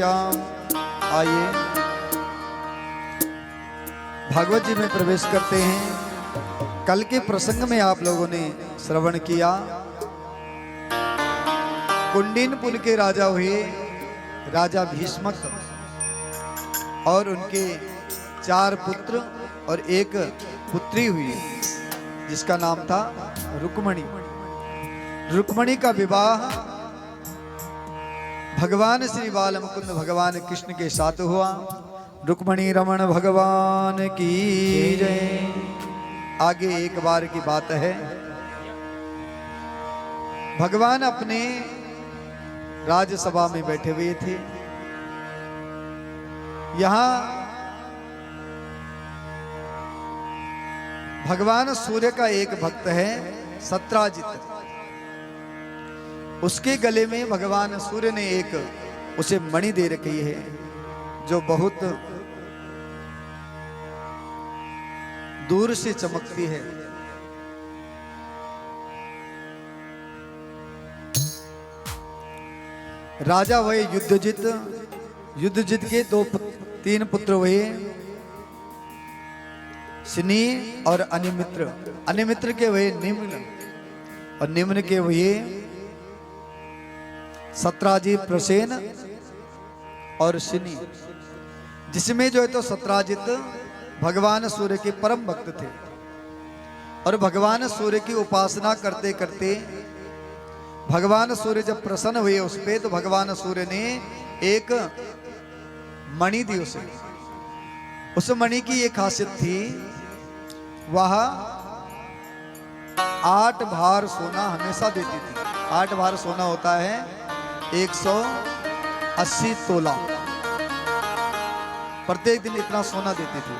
श्याम। आइए भागवत जी में प्रवेश करते हैं। कल के प्रसंग में आप लोगों ने श्रवण किया, कुंडिनपुर के राजा हुए राजा भीष्मक और उनके 4 पुत्र और 1 पुत्री हुई जिसका नाम था रुक्मणी। रुक्मणी का विवाह भगवान श्री बाल मुकुंद भगवान कृष्ण के साथ हुआ। रुक्मणी रमण भगवान की जय। आगे एक बार की बात है, भगवान अपने राज्यसभा में बैठे हुए थे। यहां भगवान सूर्य का एक भक्त है सत्राजित। उसके गले में भगवान सूर्य ने एक उसे मणि दे रखी है जो बहुत दूर से चमकती है। राजा हुए युद्धजित। युद्धजित के 3 पुत्र हुए, शनि और अनिमित्र। अनिमित्र के हुए निम्न और निम्न के हुए सत्राजित, प्रसेन और शनि। जिसमें जो है तो सत्राजित भगवान सूर्य के परम भक्त थे और भगवान सूर्य की उपासना करते करते भगवान सूर्य जब प्रसन्न हुए उस पे, तो भगवान सूर्य ने एक मणि दी उसे। उस मणि की एक खासियत थी, वह 8 भार सोना हमेशा देती थी। 8 भार सोना होता है 180 तोला। प्रत्येक दिन इतना सोना देती थी।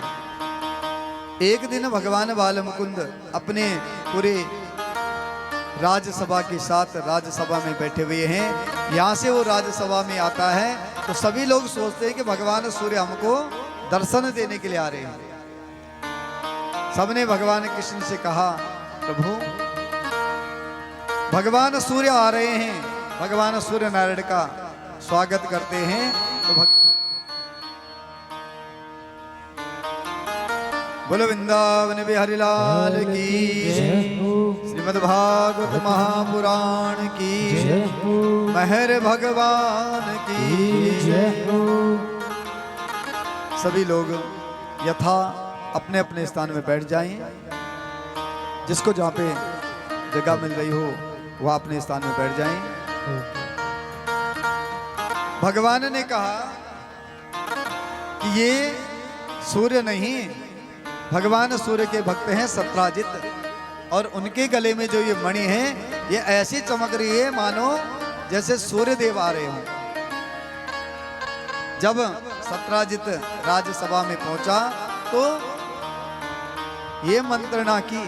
एक दिन भगवान बाल मुकुंद अपने पूरे राज्यसभा के साथ राज्यसभा में बैठे हुए हैं। यहाँ से वो राज्यसभा में आता है तो सभी लोग सोचते हैं कि भगवान सूर्य हमको दर्शन देने के लिए आ रहे हैं। सबने भगवान कृष्ण से कहा, प्रभु भगवान सूर्य आ रहे हैं। भगवान सूर्य नारायण का स्वागत करते हैं। तो बोलो वृंदावन बिहारी लाल की, श्रीमद् भागवत महापुराण की, महर भगवान की। सभी लोग यथा अपने अपने स्थान में बैठ जाएं। जिसको जहाँ पे जगह मिल रही हो वह अपने स्थान में बैठ जाएं। भगवान ने कहा कि ये सूर्य नहीं, भगवान सूर्य के भक्त हैं सत्राजित और उनके गले में जो ये मणि है ये ऐसी चमक रही है मानो जैसे सूर्य देव आ रहे हों। जब सत्राजित राज्यसभा में पहुंचा तो ये मंत्रणा की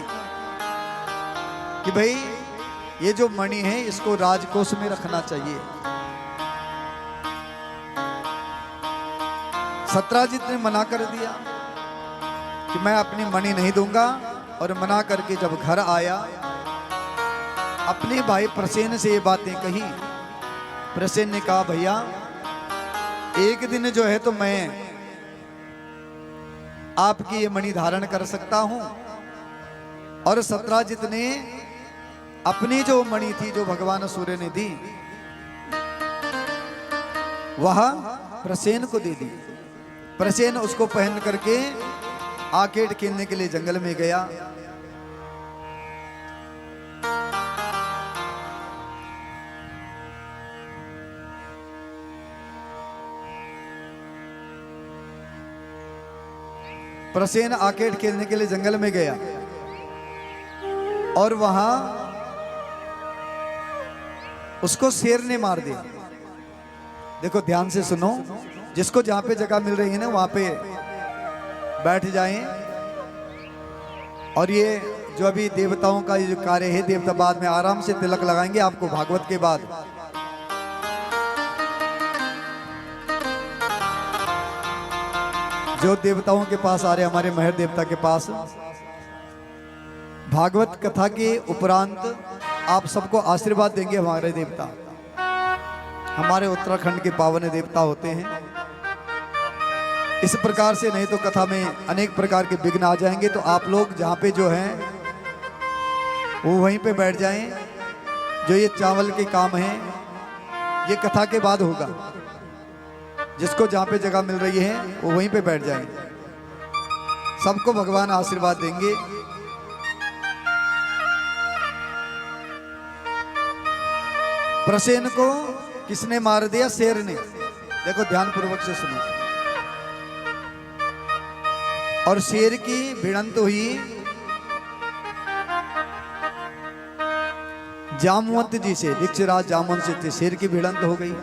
कि भाई ये जो मणि है इसको राजकोष में रखना चाहिए। सत्राजित ने मना कर दिया कि मैं अपनी मणि नहीं दूंगा और मना करके जब घर आया अपने भाई प्रसेन से ये बातें कही। प्रसेन ने कहा, भैया एक दिन जो है तो मैं आपकी ये मणि धारण कर सकता हूं। और सत्राजित ने अपनी जो मणि थी जो भगवान सूर्य ने दी वह प्रसेन को दे दी। प्रसेन उसको पहन करके आकेट खेलने के लिए जंगल में गया। प्रसेन आकेट खेलने के लिए जंगल में गया और वहां उसको शेर ने मार दिया। देखो ध्यान से सुनो, जिसको जहां पे जगह मिल रही है ना वहां पे बैठ जाएं। और ये जो अभी देवताओं का ये जो कार्य है, देवता बाद में आराम से तिलक लगाएंगे आपको भागवत के बाद। जो देवताओं के पास आ रहे, हमारे महर देवता के पास, भागवत कथा के उपरांत आप सबको आशीर्वाद देंगे हमारे देवता। हमारे उत्तराखंड के पावन देवता होते हैं। इस प्रकार से नहीं तो कथा में अनेक प्रकार के विघ्न आ जाएंगे। तो आप लोग जहाँ पे जो हैं वो वहीं पे बैठ जाएं। जो ये चावल के काम है ये कथा के बाद होगा। जिसको जहाँ पे जगह मिल रही है वो वहीं पे बैठ जाएं। सबको भगवान आशीर्वाद देंगे। प्रसेन को किसने मार दिया? शेर ने। देखो ध्यान पूर्वक से सुनो। और शेर की भिड़ंत हुई जामवंत जी से। दीक्षराज जामवंत से थे, शेर की भिड़ंत हो गई।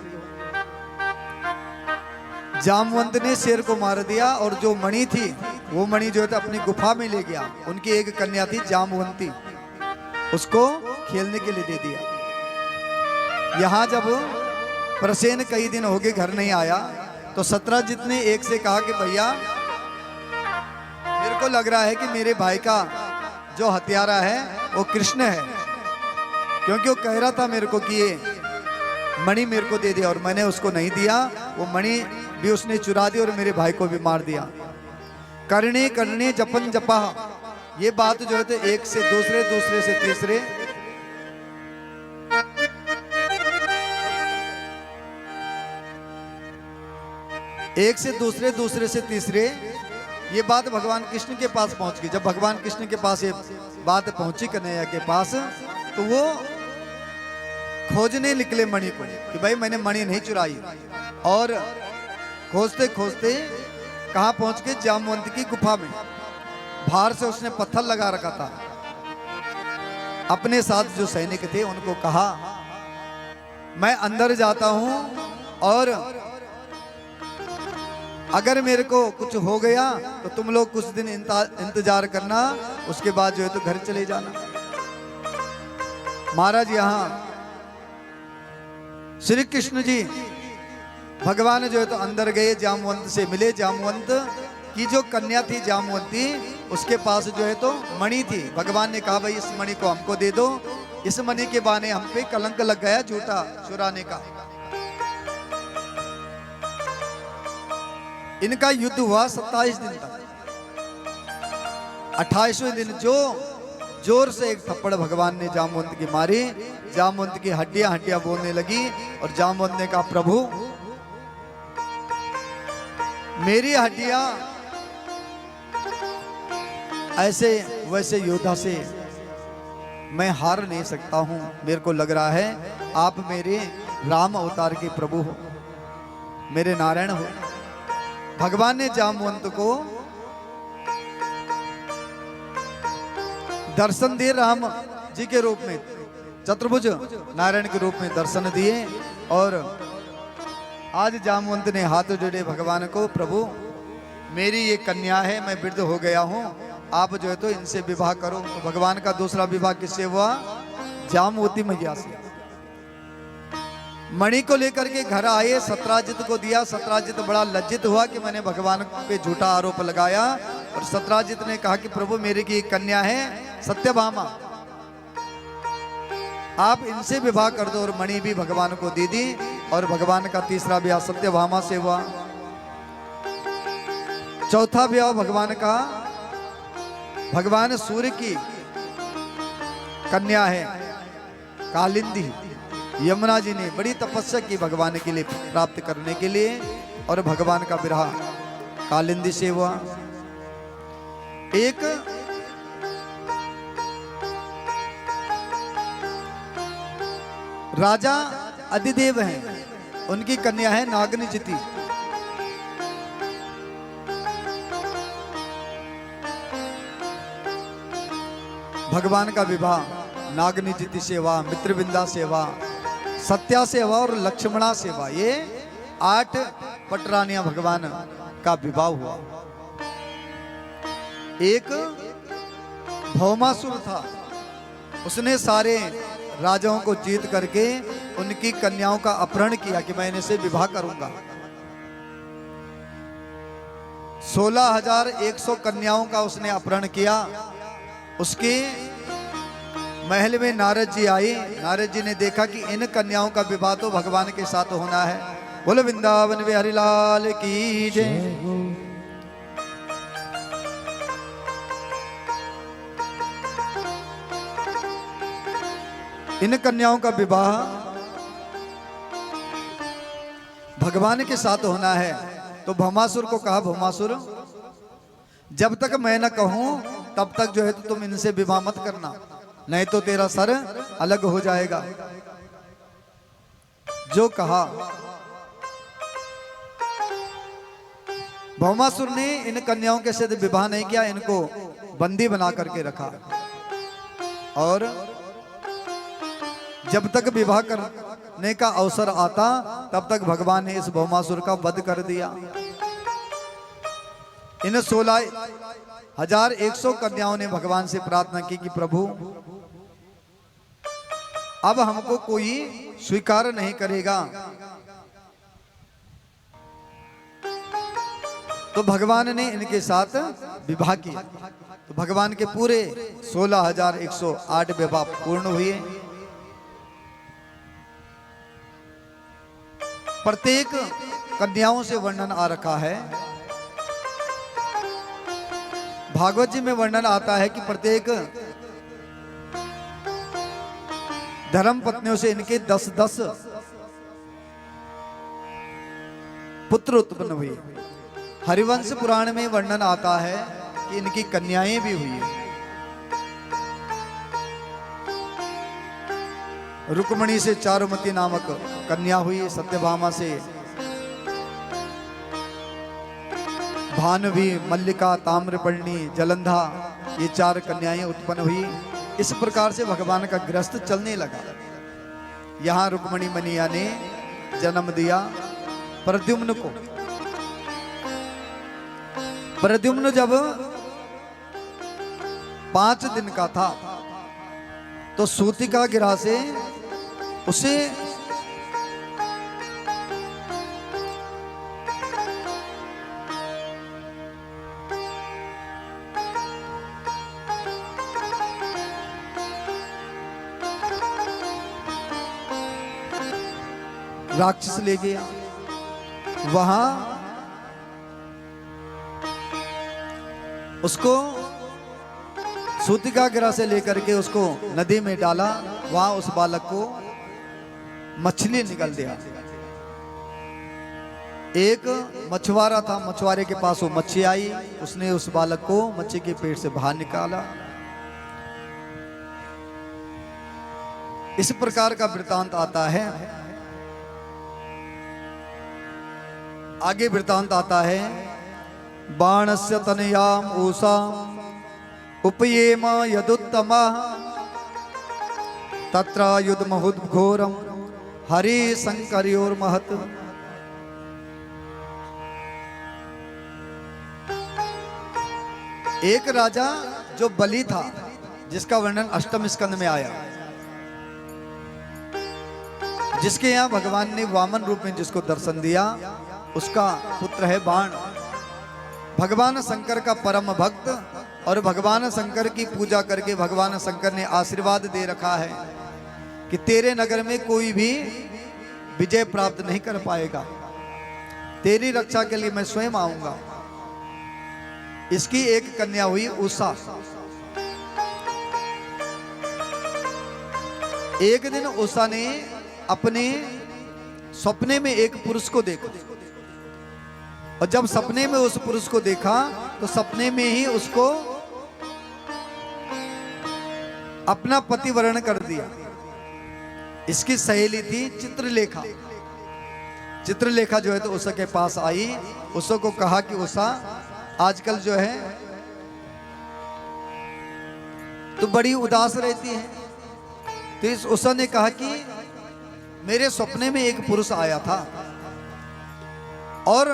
जामवंत ने शेर को मार दिया और जो मणि थी वो मणि जो है अपनी गुफा में ले गया। उनकी एक कन्या थी जामवंती, उसको खेलने के लिए दे दिया। यहां जब प्रसेन कई दिन हो गए घर नहीं आया तो सत्राजित ने एक से कहा कि भैया मेरे को लग रहा है कि मेरे भाई का जो हत्यारा है वो कृष्ण है, क्योंकि वो कह रहा था मेरे को कि ये मणि मेरे को दे दिया और मैंने उसको नहीं दिया। वो मणि भी उसने चुरा दी और मेरे भाई को भी मार दिया। करने करने जपन जपा, ये बात जो है तो एक से दूसरे, दूसरे से तीसरे, एक से दूसरे, दूसरे से तीसरे, ये बात भगवान कृष्ण के पास पहुंच गई। जब भगवान कृष्ण के पास ये बात पहुंची कन्हैया के पास तो वो खोजने निकले मणि को कि भाई मैंने मणि नहीं चुराई। और खोजते खोजते कहां पहुंच गए? जामवंत की गुफा में। बाहर से उसने पत्थर लगा रखा था। अपने साथ जो सैनिक थे उनको कहा मैं अंदर जाता हूं और अगर मेरे को कुछ हो गया तो तुम लोग कुछ दिन इंतजार करना, उसके बाद जो है तो घर चले जाना। महाराज यहां श्री कृष्ण जी भगवान जो है तो अंदर गए, जामवंत से मिले। जामवंत की जो कन्या थी जामवंती, उसके पास जो है तो मणि थी। भगवान ने कहा भाई इस मणि को हमको दे दो। इस मणि के बहाने हम पे कलंक लग गया झूठा चुराने का। इनका युद्ध हुआ 27 दिन तक। 28वें दिन जो जोर से एक थप्पड़ भगवान ने जामवंत की मारी। जामवंत की हड्डियां हड्डियां बोलने लगी और जामवंत ने कहा प्रभु मेरी हड्डियां ऐसे वैसे योद्धा से मैं हार नहीं सकता हूं। मेरे को लग रहा है आप मेरे राम अवतार के प्रभु हो, मेरे नारायण हो। भगवान ने जामवंत को दर्शन दिए राम जी के रूप में, चतुर्भुज नारायण के रूप में दर्शन दिए। और आज जामवंत ने हाथ जोड़े भगवान को, प्रभु मेरी ये कन्या है, मैं वृद्ध हो गया हूँ, आप जो है तो इनसे विवाह करो। तो भगवान का दूसरा विवाह किससे हुआ? जामवती मैया से। मणि को लेकर के घर आए, सत्राजित को दिया। सत्राजित बड़ा लज्जित हुआ कि मैंने भगवान पे झूठा आरोप लगाया। और सत्राजित ने कहा कि प्रभु मेरी की कन्या है सत्यभामा, आप इनसे विवाह कर दो। और मणि भी भगवान को दे दी। और भगवान का तीसरा ब्याह सत्यभामा से हुआ। चौथा ब्याह भगवान का भगवान सूर्य की कन्या है कालिंदी। यमुना जी ने बड़ी तपस्या की भगवान के लिए प्राप्त करने के लिए। और भगवान का विवाह कालिंदी से हुआ। एक राजा अधिदेव हैं, उनकी कन्या है नागनिजिति। भगवान का विवाह नागनिजिति सेवा, मित्रविंदा सेवा, सत्या सेवा और लक्ष्मणा सेवा, ये 8 पटरानियां भगवान का विवाह हुआ। एक भौमासुर था, उसने सारे राजाओं को जीत करके उनकी कन्याओं का अपहरण किया कि मैं इनसे विवाह करूंगा। 16,100 कन्याओं का उसने अपहरण किया। उसकी महल में नारद जी आए। नारद जी ने देखा कि इन कन्याओं का विवाह तो भगवान के साथ होना है। बोलो वृंदावन बिहारी लाल की जय। इन कन्याओं का विवाह भगवान के साथ होना है। तो भौमासुर को कहा, भौमासुर जब तक मैं न कहूं तब तक जो है तो तुम इनसे विवाह मत करना, नहीं तो तेरा सर अलग हो जाएगा। जो कहा, भौमासुर ने इन कन्याओं के साथ विवाह नहीं किया, इनको बंदी बना करके रखा। और जब तक विवाह करने का अवसर आता तब तक भगवान ने इस भौमासुर का वध कर दिया। इन 16,100 कन्याओं ने भगवान से प्रार्थना की कि प्रभु अब हमको कोई स्वीकार नहीं करेगा। तो भगवान ने इनके साथ विवाह किया। तो भगवान के पूरे 16,108 विवाह पूर्ण हुए। प्रत्येक कन्याओं से वर्णन आ रखा है। भागवत जी में वर्णन आता है कि प्रत्येक धर्म पत्नियों से इनके 10-10 पुत्र उत्पन्न हुए। हरिवंश पुराण में वर्णन आता है कि इनकी कन्याएं भी हुई। रुक्मणी से चारुमती नामक कन्या हुई, सत्यभामा से भानवी, मल्लिका, ताम्रपर्णी, जलंधा, ये 4 कन्याएं उत्पन्न हुई। इस प्रकार से भगवान का गृहस्थ चलने लगा। यहां रुक्मणी मनिया ने जन्म दिया प्रद्युम्न को। प्रद्युम्न जब 5 दिन का था तो सूतिका गिरा से उसे राक्षस ले गया। वहां उसको सूतिका गिरा से लेकर के उसको नदी में डाला। वहां उस बालक को मछली निकल दिया। एक मछुआरा था, मछुआरे के पास वो मच्छी आई, उसने उस बालक को मच्छी के पेट से बाहर निकाला। इस प्रकार का वृतांत आता है। आगे वृतांत आता है, बाणस्य तनयाम ऊषाम उपयेम यदुत्तमा तत्र युद्धमहुद घोरम हरि शंकर्योर महत। एक राजा जो बलि था, जिसका वर्णन 8वें स्कंद में आया, जिसके यहाँ भगवान ने वामन रूप में जिसको दर्शन दिया, उसका पुत्र है बाण। भगवान शंकर का परम भक्त, और भगवान शंकर की पूजा करके भगवान शंकर ने आशीर्वाद दे रखा है कि तेरे नगर में कोई भी विजय प्राप्त नहीं कर पाएगा, तेरी रक्षा के लिए मैं स्वयं आऊंगा। इसकी एक कन्या हुई उषा। एक दिन उषा ने अपने सपने में एक पुरुष को देखा, और जब सपने में उस पुरुष को देखा तो सपने में ही उसको अपना पति वर्ण कर दिया। इसकी सहेली थी चित्रलेखा। चित्रलेखा जो है तो उषा के पास आई, उषा को कहा कि उषा आजकल जो है तो बड़ी उदास रहती है। तो इस उषा ने कहा कि मेरे सपने में एक पुरुष आया था और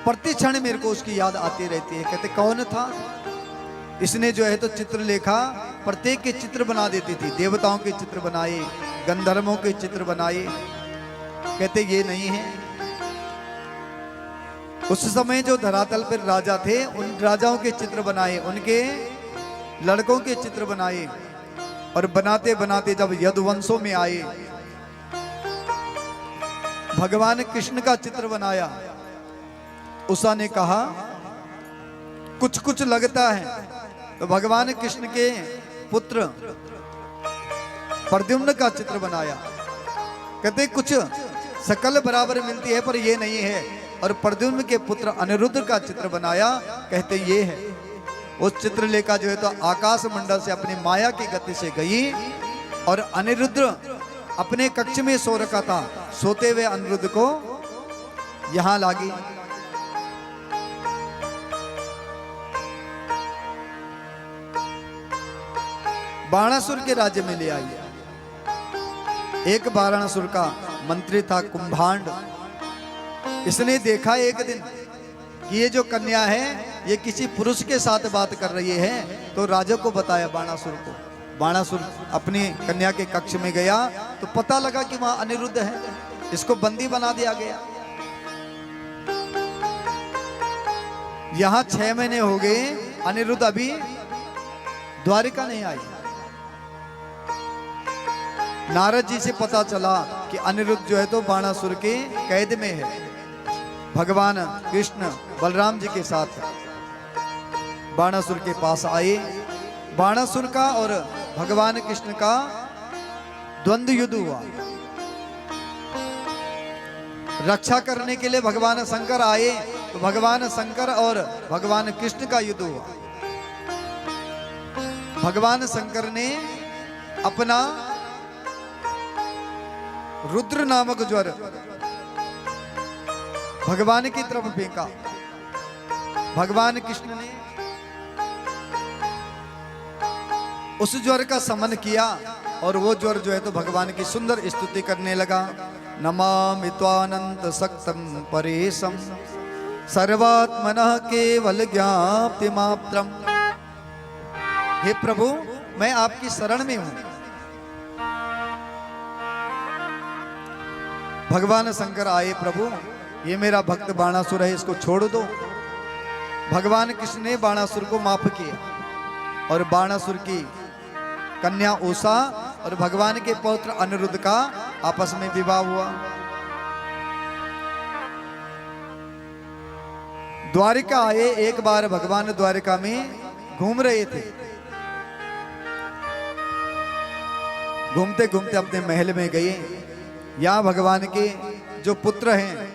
प्रति क्षण मेरे को उसकी याद आती रहती है। कहते कौन था? इसने जो है तो चित्रलेखा प्रत्येक के चित्र बना देती थी। देवताओं के चित्र बनाए, गंधर्वों के चित्र बनाए। कहते ये नहीं है। उस समय जो धरातल पर राजा थे, उन राजाओं के चित्र बनाए, उनके लड़कों के चित्र बनाए और बनाते बनाते जब यदुवंशों में आए, भगवान कृष्ण का चित्र बनाया। उषा ने कहा कुछ कुछ लगता है, तो भगवान कृष्ण के पुत्र प्रद्युम्न का चित्र बनाया। कहते कुछ शकल बराबर मिलती है पर ये नहीं है। और प्रद्युम्न के पुत्र अनिरुद्ध का चित्र बनाया, कहते ये है। उस चित्रलेखा जो है तो आकाश मंडल से अपनी माया की गति से गई और अनिरुद्ध अपने कक्ष में सो रखा था। सोते हुए अनिरुद्ध को यहां लागी। बाणासुर के राज्य में ले आई। एक बाणासुर का मंत्री था कुंभांड। इसने देखा एक दिन कि ये जो कन्या है ये किसी पुरुष के साथ बात कर रही है, तो राजा को बताया बाणासुर को। बाणासुर अपनी कन्या के कक्ष में गया तो पता लगा कि वहां अनिरुद्ध है। इसको बंदी बना दिया गया। यहां 6 महीने हो गए, अनिरुद्ध अभी द्वारिका नहीं आई। नारद जी से पता चला कि अनिरुद्ध जो है तो बाणासुर के कैद में है। भगवान कृष्ण बलराम जी के साथ बाणासुर के पास आए। बाणासुर का और भगवान कृष्ण का द्वंद्व युद्ध हुआ। रक्षा करने के लिए भगवान शंकर आए, तो भगवान शंकर और भगवान कृष्ण का युद्ध हुआ। भगवान शंकर ने अपना रुद्र नामक ज्वर भगवान की तरफ फेंका। भगवान कृष्ण ने उस ज्वर का समन किया और वो ज्वर जो है तो भगवान की सुंदर स्तुति करने लगा। नमामि त्वानंत सक्तम परेशम सर्वात्मनः केवल ज्ञाप्तिमात्रम। हे प्रभु, मैं आपकी शरण में हूं। भगवान शंकर आए, प्रभु ये मेरा भक्त बाणासुर है, इसको छोड़ दो। भगवान कृष्ण ने बाणासुर को माफ किया और बाणासुर की कन्या उषा और भगवान के पौत्र अनिरुद्ध का आपस में विवाह हुआ। द्वारिका आए। एक बार भगवान द्वारिका में घूम रहे थे। घूमते घूमते अपने महल में गए। यहां भगवान के जो पुत्र हैं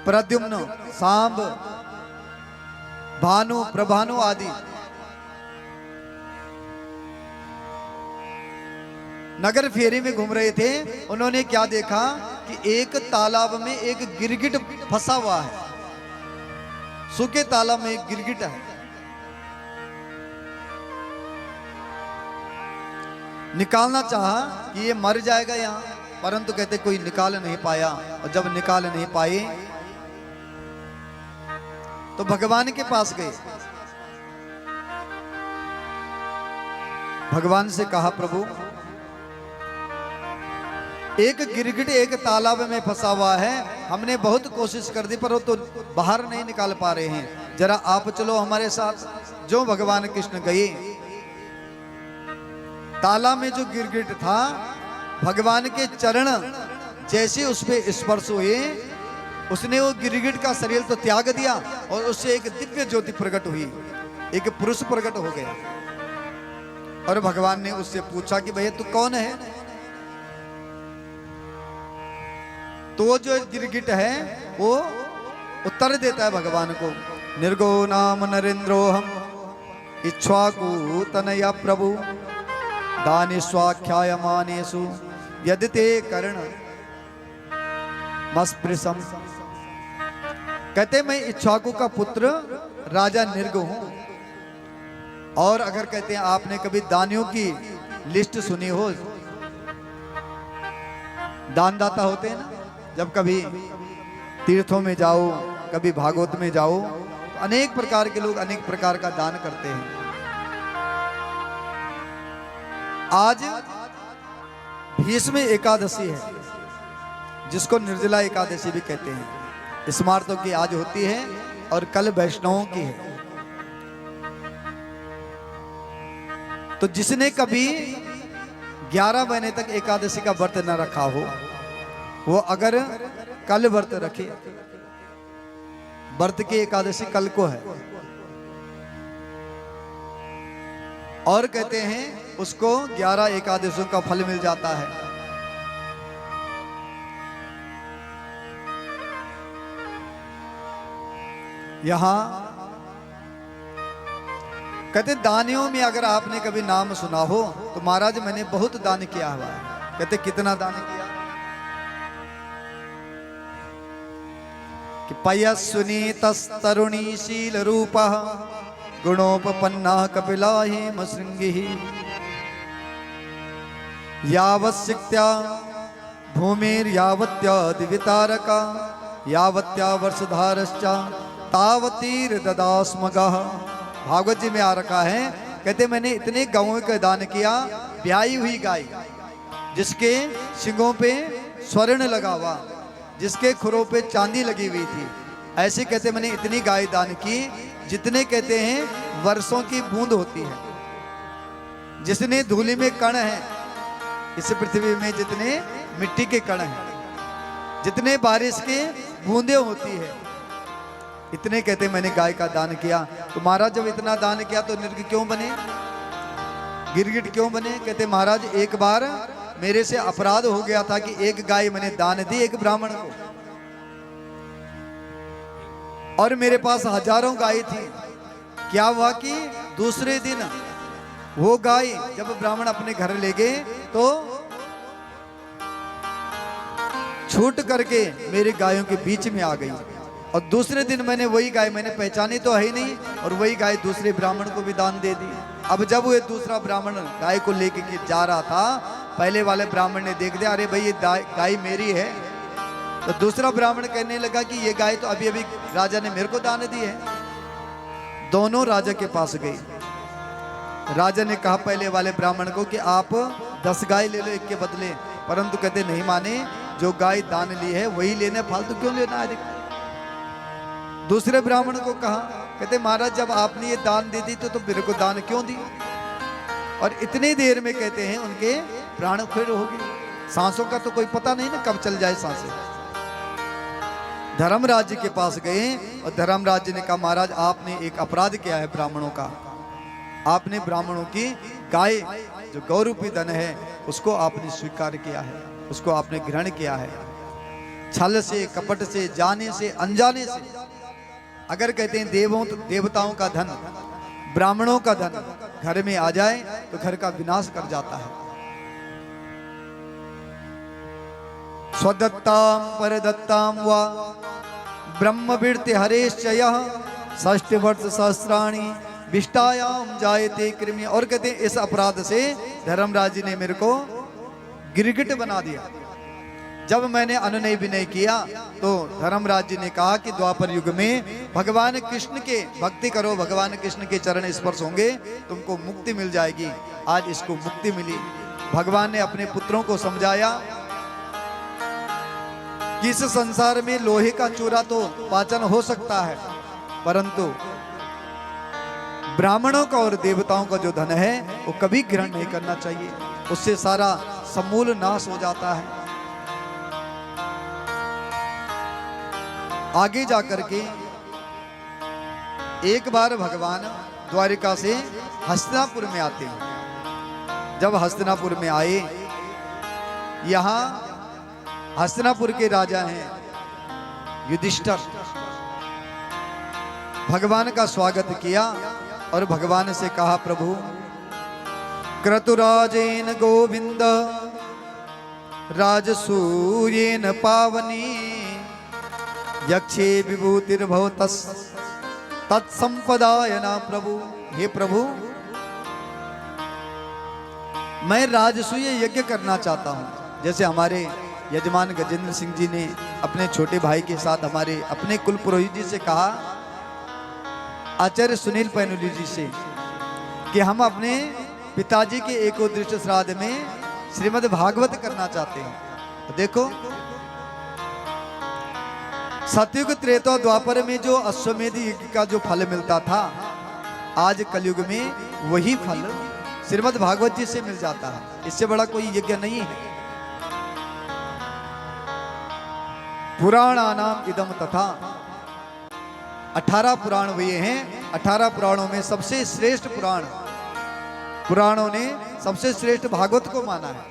प्रद्युम्न, सांब, भानु, प्रभानु आदि नगर फेरी में घूम रहे थे। उन्होंने क्या देखा कि एक तालाब में एक गिरगिट फंसा हुआ है। सूखे तालाब में एक गिरगिट है। निकालना चाहा कि ये मर जाएगा यहां, परंतु कहते कोई निकाल नहीं पाया। और जब निकाल नहीं पाए तो भगवान के पास गए। भगवान से कहा, प्रभु एक गिरगिट एक तालाब में फंसा हुआ है, हमने बहुत कोशिश कर दी पर वो तो बाहर नहीं निकाल पा रहे हैं, जरा आप चलो हमारे साथ। जो भगवान कृष्ण गए, तालाब में जो गिरगिट था, भगवान के चरण जैसे उस पे स्पर्श हुए, उसने वो गिरगिट का शरीर तो त्याग दिया और उससे एक दिव्य ज्योति प्रकट हुई, एक पुरुष प्रकट हो गया। और भगवान ने उससे पूछा कि भैया तू कौन है? तो वो जो गिरगिट है वो उत्तर देता है भगवान को, निर्गो नाम नरेंद्रोहम इक्ष्वाकु तनया प्रभु दानि स्वाख्यायमानेषु यदि ते कर्ण मस्पृशम। कहते मैं इक्ष्वाकु का पुत्र राजा निर्ग हूं। और अगर कहते हैं आपने कभी दानियों की लिस्ट सुनी हो, दानदाता होते हैं ना, जब कभी तीर्थों में जाओ, कभी भागवत में जाओ, तो अनेक प्रकार के लोग अनेक प्रकार का दान करते हैं। आज भीष्म एकादशी है, जिसको निर्जला एकादशी भी कहते हैं। स्मार्तों की आज होती है और कल वैष्णवों की है। तो जिसने कभी 11 महीने तक एकादशी का व्रत न रखा हो, वो अगर कल व्रत रखे, व्रत की एकादशी कल को है, और कहते हैं उसको 11 एकादशियों का फल मिल जाता है। यहां कहते दानियों में अगर आपने कभी नाम सुना हो तो महाराज मैंने बहुत दान किया हुआ है। कहते कितना दान किया कि पयस्विनीतस्तरुणीशील रूपः गुणोपपन्नः कपिलाहि मसृंगिः यावत्सिक्त्या भूमिर्यावत्या दिवितारका यावत्या वर्षधारश्च तावतीर ददास्मगः। भागवत जी में आ रखा है, कहते मैंने इतने गायों का दान किया, ब्याई हुई गाय जिसके सिंगों पे स्वर्ण लगा हुआ, जिसके खुरों पे चांदी लगी हुई थी, ऐसे कहते मैंने इतनी गाय दान की जितने कहते हैं वर्षों की बूंद होती है। जितने धूलि में कण है इस पृथ्वी में, जितने मिट्टी के कण हैं, जितने बारिश के बूंदे होती है, इतने कहते मैंने गाय का दान किया। तो महाराज जब इतना दान किया तो निर्ग क्यों बने, गिरगिट क्यों बने? कहते महाराज एक बार मेरे से अपराध हो गया था कि एक गाय मैंने दान दी एक ब्राह्मण को, और मेरे पास हजारों गाय थी। क्या हुआ कि दूसरे दिन वो गाय जब ब्राह्मण अपने घर ले गए तो छूट करके मेरी गायों के बीच में आ गई, और दूसरे दिन मैंने वही गाय, मैंने पहचानी तो है ही नहीं, और वही गाय दूसरे ब्राह्मण को भी दान दे दी। अब जब वो दूसरा ब्राह्मण गाय को लेके जा रहा था, पहले वाले ब्राह्मण ने देख दिया, अरे भाई ये गाय मेरी है, तो दूसरा ब्राह्मण कहने लगा कि ये गाय तो अभी अभी राजा ने मेरे को दान दी है। दोनों राजा के पास गए। राजा ने कहा पहले वाले ब्राह्मण को कि आप 10 गाय ले लो एक के बदले, परंतु कहते नहीं माने, जो गाय दान ली है वही लेने, फालतू क्यों लेना है। दूसरे ब्राह्मण को कहा, कहते महाराज जब आपने ये दान दे दी तो मेरे को दान क्यों दी? और इतनी देर में कहते हैं उनके प्राण फिर हो गए। सांसों का तो कोई पता नहीं ना कब चल जाए सांसें। धर्मराज जी के पास गए और धर्मराज जी ने कहा महाराज आपने एक अपराध किया है ब्राह्मणों का, आपने ब्राह्मणों की गाय जो गौरूपी धन है उसको आपने स्वीकार किया है, उसको आपने ग्रहण किया है। छल से, कपट से, जाने से, अनजाने से, अगर कहते हैं देवताओं का धन, ब्राह्मणों का धन घर में आ जाए तो घर का विनाश कर जाता है। स्वदत्ताम परदत्ताम वा ब्रह्मवीर्ति हरेश्चय षष्ठ वर्ष सहस्राणी विष्टायाम जायते कृमि। और कहते हैं इस अपराध से धर्मराज जी ने मेरे को गिरगिट बना दिया। जब मैंने अनुनय विनय किया तो धर्मराज जी ने कहा कि द्वापर युग में भगवान कृष्ण के भक्ति करो, भगवान कृष्ण के चरण स्पर्श होंगे तुमको मुक्ति मिल जाएगी। आज इसको मुक्ति मिली। भगवान ने अपने पुत्रों को समझाया कि इस संसार में लोहे का चूरा तो पाचन हो सकता है, परंतु ब्राह्मणों का और देवताओं का जो धन है वो कभी ग्रहण नहीं करना चाहिए, उससे सारा समूल नाश हो जाता है। आगे जाकर के एक बार भगवान द्वारिका से हस्तिनापुर में आते हैं। जब हस्तिनापुर में आए, यहाँ हस्तिनापुर के राजा हैं युधिष्ठिर। भगवान का स्वागत किया और भगवान से कहा प्रभु क्रतुराजेन गोविंद राजसूयेन पावनी यक्षे विभूतिर्भवतस् तत्संपदाय ना प्रभु। हे प्रभु मैं राजसूय यज्ञ करना चाहता हूं। जैसे हमारे यजमान गजेंद्र सिंह जी ने अपने छोटे भाई के साथ हमारे अपने कुल पुरोहित जी से कहा, आचार्य सुनील पैनुली जी से, कि हम अपने पिताजी के एकोदृष्ट श्राद्ध में श्रीमद् भागवत करना चाहते हैं। तो देखो सतयुग त्रेता द्वापर में जो अश्वमेध यज्ञ का जो फल मिलता था, आज कलयुग में वही फल श्रीमद् भागवत जी से मिल जाता है, इससे बड़ा कोई यज्ञ नहीं है। पुराणानाम इदम तथा 18 पुराण हुए हैं। 18 पुराणों में सबसे श्रेष्ठ पुराणों ने सबसे श्रेष्ठ भागवत को माना है,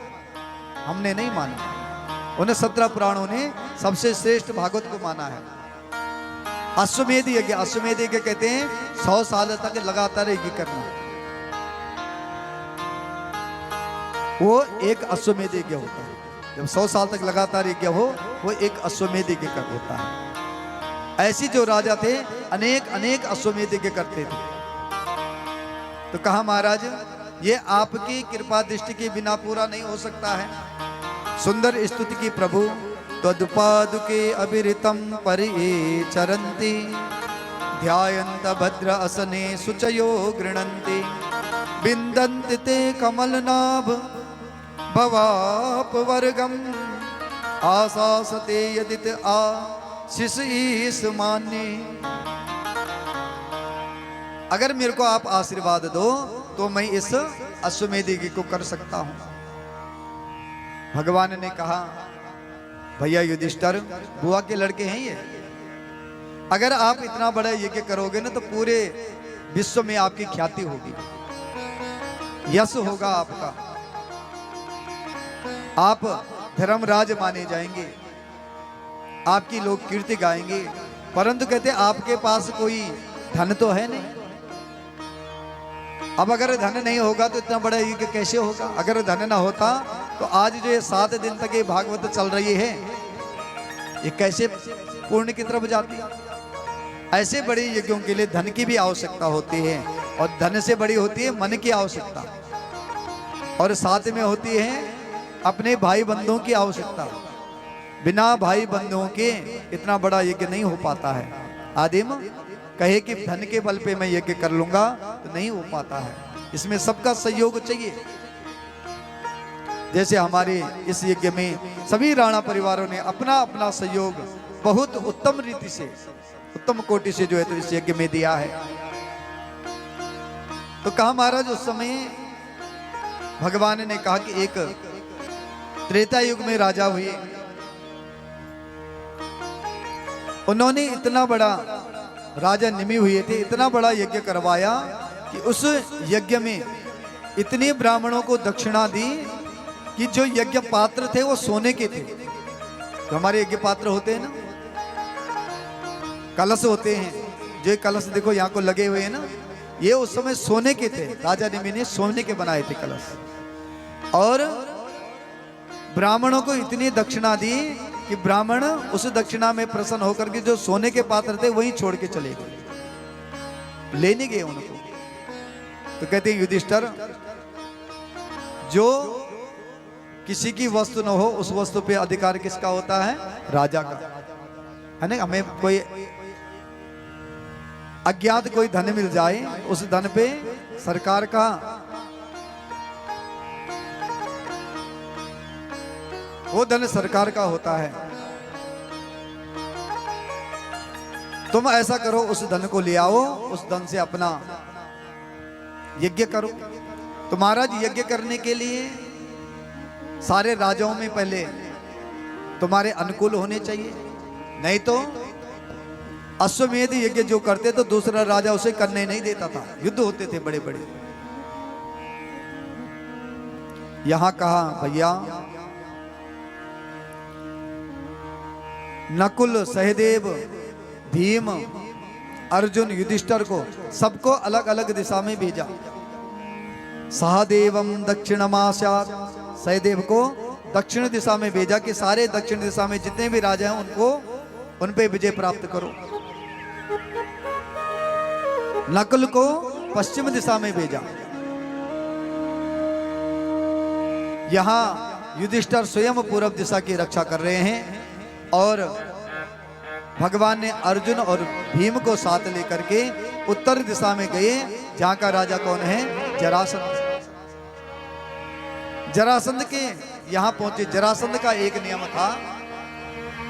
हमने नहीं माना। उन्हें 17 पुराणों ने सबसे श्रेष्ठ भागवत को माना है। अश्वमेध यज्ञ, अश्वमेध यज्ञ कहते हैं 100 साल तक लगातार यज्ञ करना, वो एक अश्वमेध यज्ञ होता है। जब 100 साल तक लगातार यज्ञ हो, वो एक अश्वमेध यज्ञ कर होता है। ऐसी जो राजा थे अनेक अनेक अश्वमेध यज्ञ करते थे। तो कहा महाराज ये आपकी कृपा दृष्टि के बिना पूरा नहीं हो सकता है। सुंदर स्तुति की प्रभु त्वदुपादुके अभिरितम परिचरन्ति ध्यायन्त भद्र असने शुचयो गृणन्ति बिन्दन्ति ते कमलनाभ भवापवर्गम आशासते यदित आशीष मान्ये। अगर मेरे को आप आशीर्वाद दो तो मैं इस अश्वमेध यज्ञ को कर सकता हूं। भगवान ने कहा भैया युधिष्ठिर, बुआ के लड़के हैं ये, अगर आप इतना बड़ा यज्ञ करोगे ना तो पूरे विश्व में आपकी ख्याति होगी, यश होगा आपका, आप धर्मराज माने जाएंगे, आपकी लोग कीर्ति गाएंगे। परंतु कहते आपके पास कोई धन तो है नहीं। अब अगर धन नहीं होगा तो इतना बड़ा यज्ञ कैसे होगा? अगर धन ना होता तो आज जो ये 7 दिन तक ये भागवत चल रही है, ये कैसे पूर्ण की तरफ जाती? ऐसे बड़े यज्ञों के लिए धन की भी आवश्यकता होती है, और धन से बड़ी होती है मन की आवश्यकता, और साथ में होती है अपने भाई बंधुओं की आवश्यकता। बिना भाई बंधुओं के इतना बड़ा यज्ञ नहीं हो पाता है। आदिम कहे कि धन के बल पे मैं यज्ञ कर लूंगा तो नहीं हो पाता है, इसमें सबका सहयोग चाहिए। जैसे हमारे इस यज्ञ में सभी राणा परिवारों ने अपना अपना सहयोग बहुत उत्तम रीति से, उत्तम कोटि से जो है तो इस यज्ञ में दिया है। तो कहा महाराज उस समय भगवान ने कहा कि एक त्रेता युग में राजा हुए, उन्होंने इतना बड़ा राजा निमि हुए थे, इतना बड़ा यज्ञ करवाया कि उस यज्ञ में इतने ब्राह्मणों को दक्षिणा दी कि जो यज्ञ पात्र थे वो सोने के थे। तो हमारे यज्ञ पात्र होते हैं ना, कलश होते हैं, जो कलश देखो यहाँ को लगे हुए हैं ना, ये उस समय सोने के थे। राजा निमि ने सोने के बनाए थे कलश, और ब्राह्मणों को इतनी दक्षिणा दी कि ब्राह्मण उस दक्षिणा में प्रसन्न होकर के जो सोने के पात्र थे वहीं छोड़ के चले गए, लेने गए उनको। तो कहते हैं युधिष्ठिर, जो किसी की वस्तु न हो उस वस्तु पे अधिकार किसका होता है? राजा का, है ना। हमें कोई अज्ञात कोई धन मिल जाए, उस धन पे सरकार का, वो धन सरकार का होता है। तुम ऐसा करो, उस धन को ले आओ, उस धन से अपना यज्ञ करो। तो महाराज यज्ञ करने के लिए सारे राजाओं में पहले तुम्हारे अनुकूल होने चाहिए, नहीं तो अश्वमेध यज्ञ जो करते तो दूसरा राजा उसे करने नहीं देता था, युद्ध होते थे बड़े बड़े। यहां कहा भैया नकुल, सहदेव, भीम, अर्जुन, युधिष्ठिर को सबको अलग अलग दिशा में भेजा। सहदेवम दक्षिणमास्यात्, सहदेव को दक्षिण दिशा में भेजा कि सारे दक्षिण दिशा में जितने भी राजा हैं उनको उन पे विजय प्राप्त करो। नकुल को पश्चिम दिशा में भेजा। यहां युधिष्ठिर स्वयं पूर्व दिशा की रक्षा कर रहे हैं, और भगवान ने अर्जुन और भीम को साथ लेकर के उत्तर दिशा में गए, जहां का राजा कौन है? जरासंध। जरासंध के यहां पहुंचे। जरासंध का एक नियम था,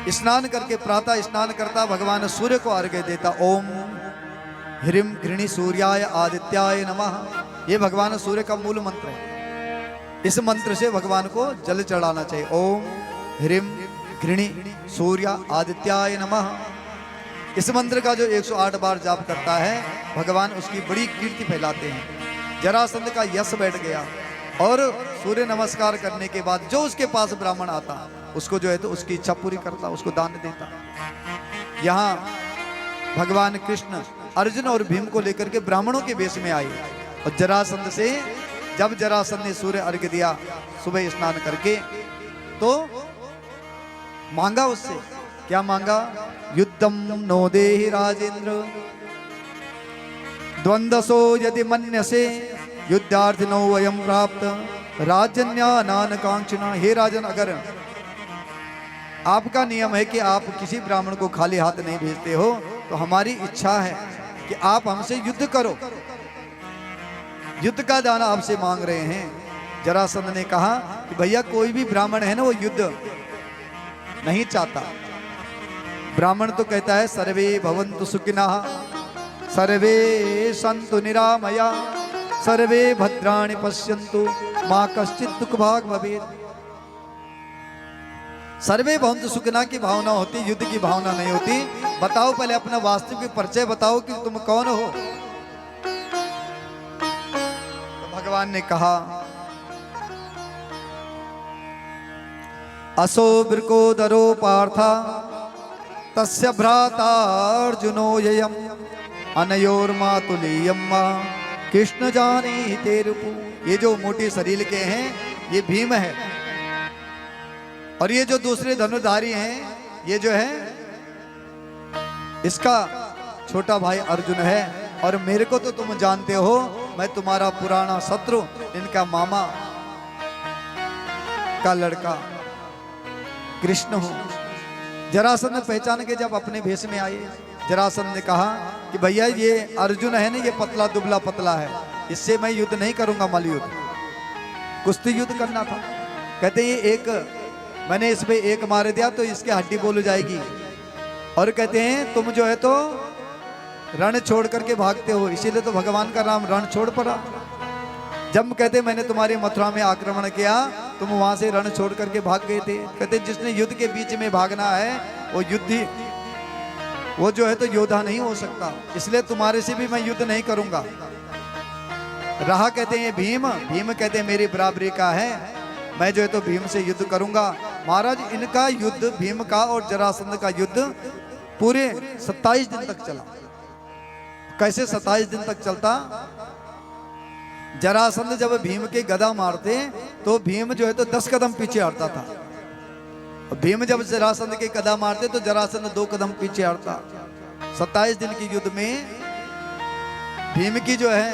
स्नान करके प्रातः स्नान करता, भगवान सूर्य को अर्घ्य देता। ओम ह्रीं घृणी सूर्याय आदित्याय नमः ये भगवान सूर्य का मूल मंत्र है। इस मंत्र से भगवान को जल चढ़ाना चाहिए। ओम ह्रीं घृणी सूर्य आदित्याय नमः। इस मंत्र का जो 108 बार जाप करता है, भगवान उसकी बड़ी कीर्ति फैलाते हैं। जरासंध का यश बैठ गया और सूर्य नमस्कार करने के बाद जो उसके पास ब्राह्मण आता उसको जो है तो उसकी इच्छा पूरी करता, उसको दान देता। यहाँ भगवान कृष्ण अर्जुन और भीम को लेकर के ब्राह्मणों के वेश में आए और जरासंध से जब जरासंध ने सूर्य अर्घ्य दिया सुबह स्नान करके, तो मांगा उससे, क्या मांगा? युद्धम नो देहि राजेंद्र द्वंद्वसो यदि मन्यसे युद्धार्थ नो वयम प्राप्त राजन्यानान कांक्षिणा। हे राजन, अगर आपका नियम है कि आप किसी ब्राह्मण को खाली हाथ नहीं भेजते हो, तो हमारी इच्छा है कि आप हमसे युद्ध करो। युद्ध का दान आपसे मांग रहे हैं। जरासंध ने कहा कि भैया कोई भी ब्राह्मण है ना, वो युद्ध नहीं चाहता। ब्राह्मण तो कहता है सर्वे भवन्तु सुखिनः सर्वे सन्तु निरामया सर्वे भद्राणि पश्यन्तु मा कश्चित् दुःख भाग् भवेत्। सर्वे भवन्तु सुखिनः की भावना होती, युद्ध की भावना नहीं होती। बताओ पहले अपना वास्तविक परिचय बताओ कि तुम कौन हो। तो भगवान ने कहा असो वृकोदरो पार्था तस्य भ्राता अर्जुनो ययम् अनयोर्मातुलीयम् कृष्ण जाने तेरुपु। ये जो मोटे शरीर के हैं ये भीम है, और ये जो दूसरे धनुधारी हैं ये जो है इसका छोटा भाई अर्जुन है। और मेरे को तो तुम जानते हो, मैं तुम्हारा पुराना शत्रु, इनका मामा का लड़का कृष्ण हूं। जरासंध पहचान के जब अपने भेष में आए, जरासंध ने कहा कि भैया ये अर्जुन है ना, ये पतला दुबला पतला है, इससे मैं युद्ध नहीं करूंगा, मल युद्ध, कुश्ती युद्ध करना था। कहते ये एक मैंने इस पे एक मार दिया तो इसकी हड्डी बोल जाएगी। और कहते हैं तुम जो है तो रण छोड़ करके भागते हो, इसीलिए तो भगवान का नाम रण छोड़ पड़ा। जब कहते मैंने तुम्हारी मथुरा में आक्रमण किया, तुम वहां से रण छोड़ करके भाग गए थे। कहते जिसने युद्ध के बीच में भागना है वो युद्धी, वो जो है तो योद्धा नहीं हो सकता, इसलिए तुम्हारे से भी मैं युद्ध नहीं करूंगा। रहा कहते हैं भीम, भीम कहते हैं मेरी बराबरी का है, मैं जो है तो भीम से युद्ध करूंगा। महाराज इनका युद्ध, भीम का और जरासंध का युद्ध पूरे 27 दिन तक चला। कैसे 27 दिन तक चलता? जरासंध जब भीम के गदा मारते तो भीम जो है तो 10 कदम पीछे हटता था, और भीम जब जरासंध के गदा मारते तो जरासंध 2 कदम पीछे हटता। 27 दिन की युद्ध में भीम की जो है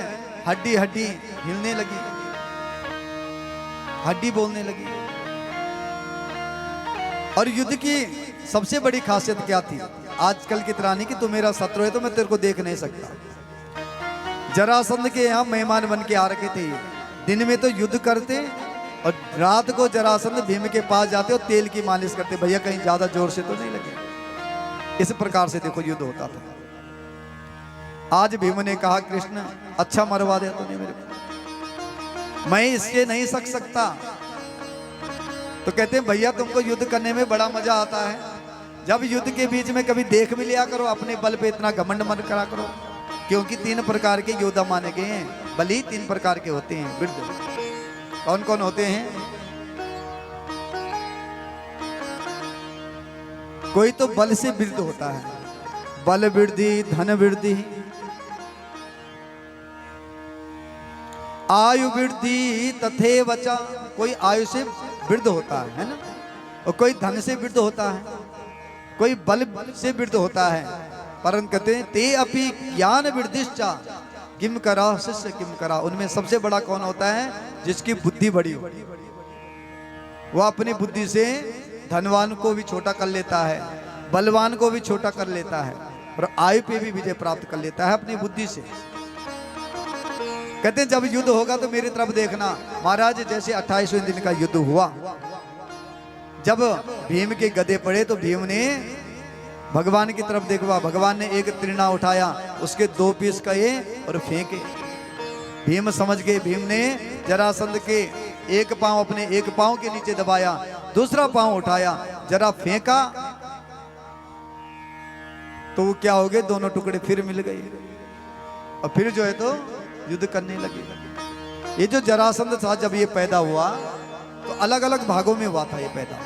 हड्डी हड्डी हिलने लगी, हड्डी बोलने लगी। और युद्ध की सबसे बड़ी खासियत क्या थी? आजकल की तरह नहीं कि तू मेरा शत्रु है तो मैं तेरे को देख नहीं सकता। जरासंध के यहाँ मेहमान बन के आ रखे थे। दिन में तो युद्ध करते और रात को जरासंध भीम के पास जाते और तेल की मालिश करते, भैया कहीं ज्यादा जोर से तो नहीं लगे। इस प्रकार से देखो युद्ध होता था। आज भीम ने कहा कृष्ण अच्छा मरवा दे तूने मेरे को, मैं इससे नहीं सक सकता। तो कहते हैं भैया तुमको युद्ध करने में बड़ा मजा आता है, जब युद्ध के बीच में कभी देख भी लिया करो, अपने बल पे इतना घमंड मत करा करो, क्योंकि 3 प्रकार के योद्धा माने गए हैं। बलि 3 प्रकार के होते हैं। वृद्ध कौन कौन होते हैं? कोई तो बल से वृद्ध होता है, बल वृद्धि, धन वृद्धि, आयु वृद्धि तथैवचा। कोई आयु से वृद्ध होता है ना, और कोई धन से वृद्ध होता है, कोई बल से वृद्ध होता है। परंतु कहते हैं ते अपि ज्ञान वृद्धिश्चा किम करा शिष्य किम करा। उनमें सबसे बड़ा कौन होता है? जिसकी बुद्धि बड़ी हो, वो अपनी बुद्धि से धनवान को भी छोटा कर लेता है, बलवान को भी छोटा कर लेता है, और आयु पे भी विजय प्राप्त कर लेता है अपनी बुद्धि से। कहते हैं जब युद्ध होगा तो मेरी तरफ देखना। महाराज जैसे 28वें दिन का युद्ध हुआ, जब भीम के गदे पड़े तो भीम ने भगवान की तरफ देखा, भगवान ने एक त्रिना उठाया, उसके 2 पीस किए और फेंके। भीम समझ गए। भीम ने जरासंध के एक पांव अपने एक पांव के नीचे दबाया, दूसरा पांव उठाया, जरा फेंका तो वो क्या हो गए, दोनों टुकड़े फिर मिल गए और फिर जो है तो युद्ध करने लगे। ये जो जरासंध था जब ये पैदा हुआ तो अलग अलग भागों में हुआ था ये पैदा।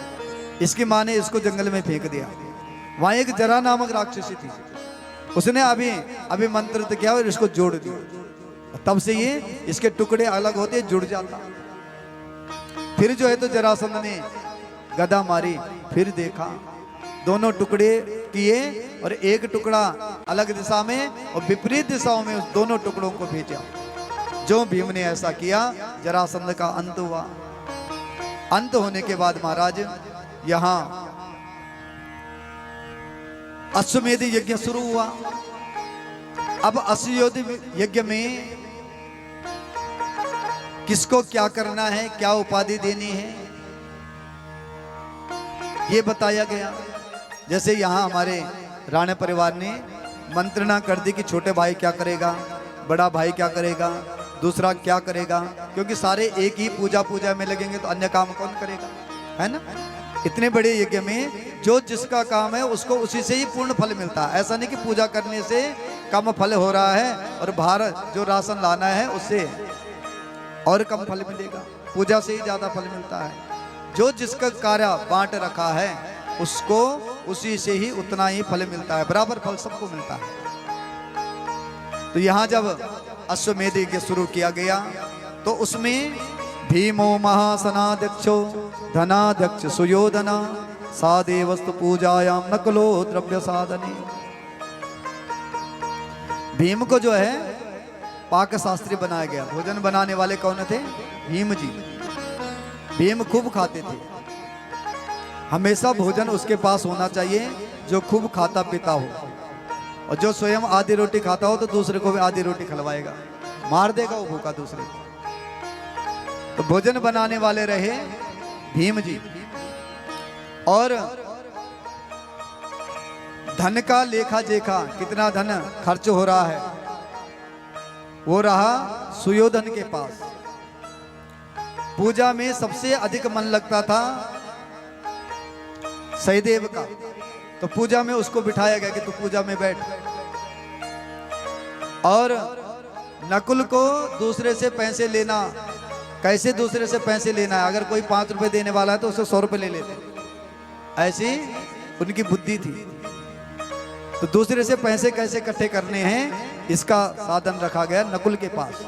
इसकी माँ ने इसको जंगल में फेंक दिया। वहां एक जरा नामक राक्षसी थी, उसने अभी मंत्र किया और इसको जोड़ दिया। तब से ये इसके टुकड़े अलग होते जुड़ जाता। फिर जो है तो जरासंध ने गदा मारी, फिर देखा दोनों टुकड़े किए और एक टुकड़ा अलग दिशा में और विपरीत दिशाओं में उस दोनों टुकड़ों को भेजा। जो भीम ने ऐसा किया, जरासंध का अंत हुआ। अंत होने के बाद महाराज यहां अश्वमेध यज्ञ शुरू हुआ। अब अश्वमेध यज्ञ में किसको क्या करना है, क्या उपाधि देनी है, ये बताया गया। जैसे यहाँ हमारे राणा परिवार ने मंत्रणा कर दी कि छोटे भाई क्या करेगा, बड़ा भाई क्या करेगा, दूसरा क्या करेगा, क्योंकि सारे एक ही पूजा में लगेंगे तो अन्य काम कौन करेगा, है ना। इतने बड़े यज्ञ में जो जिसका काम है उसको उसी से ही पूर्ण फल मिलता है। ऐसा नहीं कि पूजा करने से कम फल हो रहा है और बाहर जो राशन लाना है उससे और कम फल मिलेगा, पूजा से ही ज्यादा फल मिलता है। जो जिसका कार्य बांट रखा है उसको उसी से ही उतना ही फल मिलता है, बराबर फल सबको मिलता है। तो यहाँ जब अश्वमेध यज्ञ शुरू किया गया तो उसमें भीमो महासनाध्यक्षो धनाध्यक्ष सुयोधना सादे वस्तु पूजायाम नकलो द्रव्य साधने। भीम को जो है पाक शास्त्री बनाया गया। भोजन बनाने वाले कौन थे? भीम जी। भीम खूब खाते थे। हमेशा भोजन उसके पास होना चाहिए जो खूब खाता पीता हो, और जो स्वयं आधी रोटी खाता हो तो दूसरे को भी आधी रोटी खिलवाएगा, मार देगा वो भूखा दूसरे को। तो भोजन बनाने वाले रहे भीम जी। और धन का लेखा जोखा, कितना धन खर्च हो रहा है, वो रहा सुयोधन के पास। पूजा में सबसे अधिक मन लगता था सहदेव का, तो पूजा में उसको बिठाया गया कि तू पूजा में बैठ। और नकुल को दूसरे से पैसे लेना, कैसे दूसरे से पैसे लेना है, अगर कोई 5 रुपए देने वाला है तो उसे 100 रुपए ले लेते, ऐसी उनकी बुद्धि थी। तो दूसरे से पैसे कैसे इकट्ठे करने हैं इसका साधन रखा गया नकुल के पास।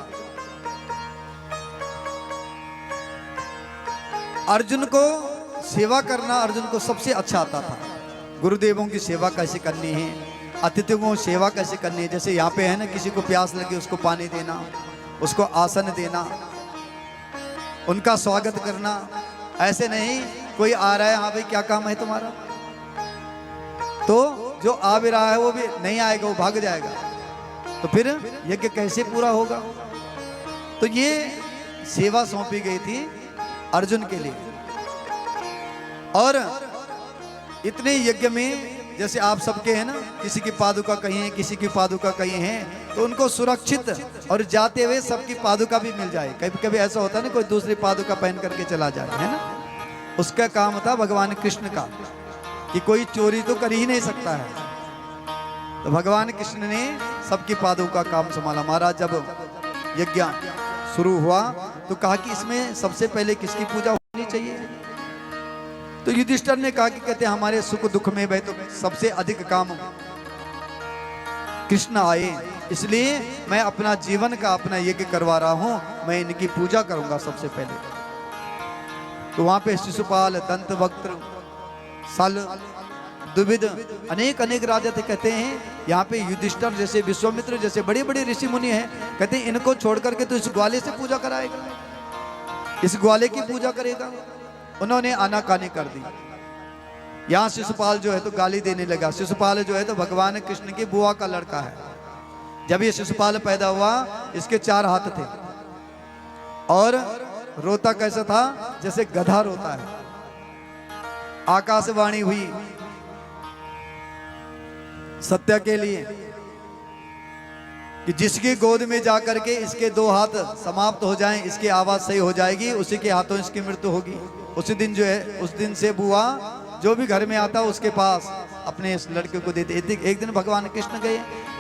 अर्जुन को सेवा करना अर्जुन को सबसे अच्छा आता था। गुरुदेवों की सेवा कैसे करनी है, अतिथियों को सेवा कैसे करनी है। जैसे यहाँ पे है ना, किसी को प्यास लगी उसको पानी देना, उसको आसन देना, उनका स्वागत करना। ऐसे नहीं कोई आ रहा है, हाँ भाई क्या काम है तुम्हारा, तो जो आ भी रहा है वो भी नहीं आएगा, वो भाग जाएगा, तो फिर यज्ञ कैसे पूरा होगा। तो ये सेवा सौंपी गई थी अर्जुन के लिए। और इतने यज्ञ में जैसे आप सबके हैं ना, किसी की पादुका कहीं है, किसी की पादुका कहीं है, तो उनको सुरक्षित और जाते हुए सबकी पादुका भी मिल जाए। कभी कभी ऐसा होता है ना, कोई दूसरी पादुका पहन करके चला जाए, है ना। उसका काम था भगवान कृष्ण का कि कोई चोरी तो कर ही नहीं सकता है, तो भगवान कृष्ण ने सबकी पादुका का काम संभाला। महाराज जब यज्ञ शुरू हुआ तो कहा कि इसमें सबसे पहले किसकी पूजा होनी चाहिए। तो युधिष्ठिर ने कहा कि कहते हमारे सुख दुख में भाई तो सबसे अधिक काम कृष्ण आए, इसलिए मैं अपना जीवन का अपना यज्ञ करवा रहा हूं, मैं इनकी पूजा करूंगा सबसे पहले। तो वहां पे शिशुपाल, दंतवक्त्र, सल, द्विविद, अनेक अनेक राजा थे। कहते हैं यहाँ पे युधिष्ठिर जैसे, विश्वामित्र जैसे बड़े बड़े ऋषि मुनि हैं, कहते हैं इनको छोड़ करके तो इस ग्वाले से पूजा कराएगा, इस ग्वाले की पूजा करेगा। उन्होंने आनाकानी कर दी। यहाँ शिशुपाल जो है तो गाली देने लगा। शिशुपाल जो है तो भगवान कृष्ण की बुआ का लड़का है। जब ये शिशुपाल पैदा हुआ इसके 4 हाथ थे और रोता कैसा था, जैसे गधा रोता है। आकाशवाणी हुई सत्य के लिए कि जिसकी गोद में जाकर के इसके 2 हाथ समाप्त हो जाएं, इसकी आवाज सही हो जाएगी, उसी के हाथों इसकी मृत्यु होगी। उसी दिन जो है, उस दिन से बुआ जो भी घर में आता उसके पास अपने इस लड़के को देते। एक दिन भगवान कृष्ण गए,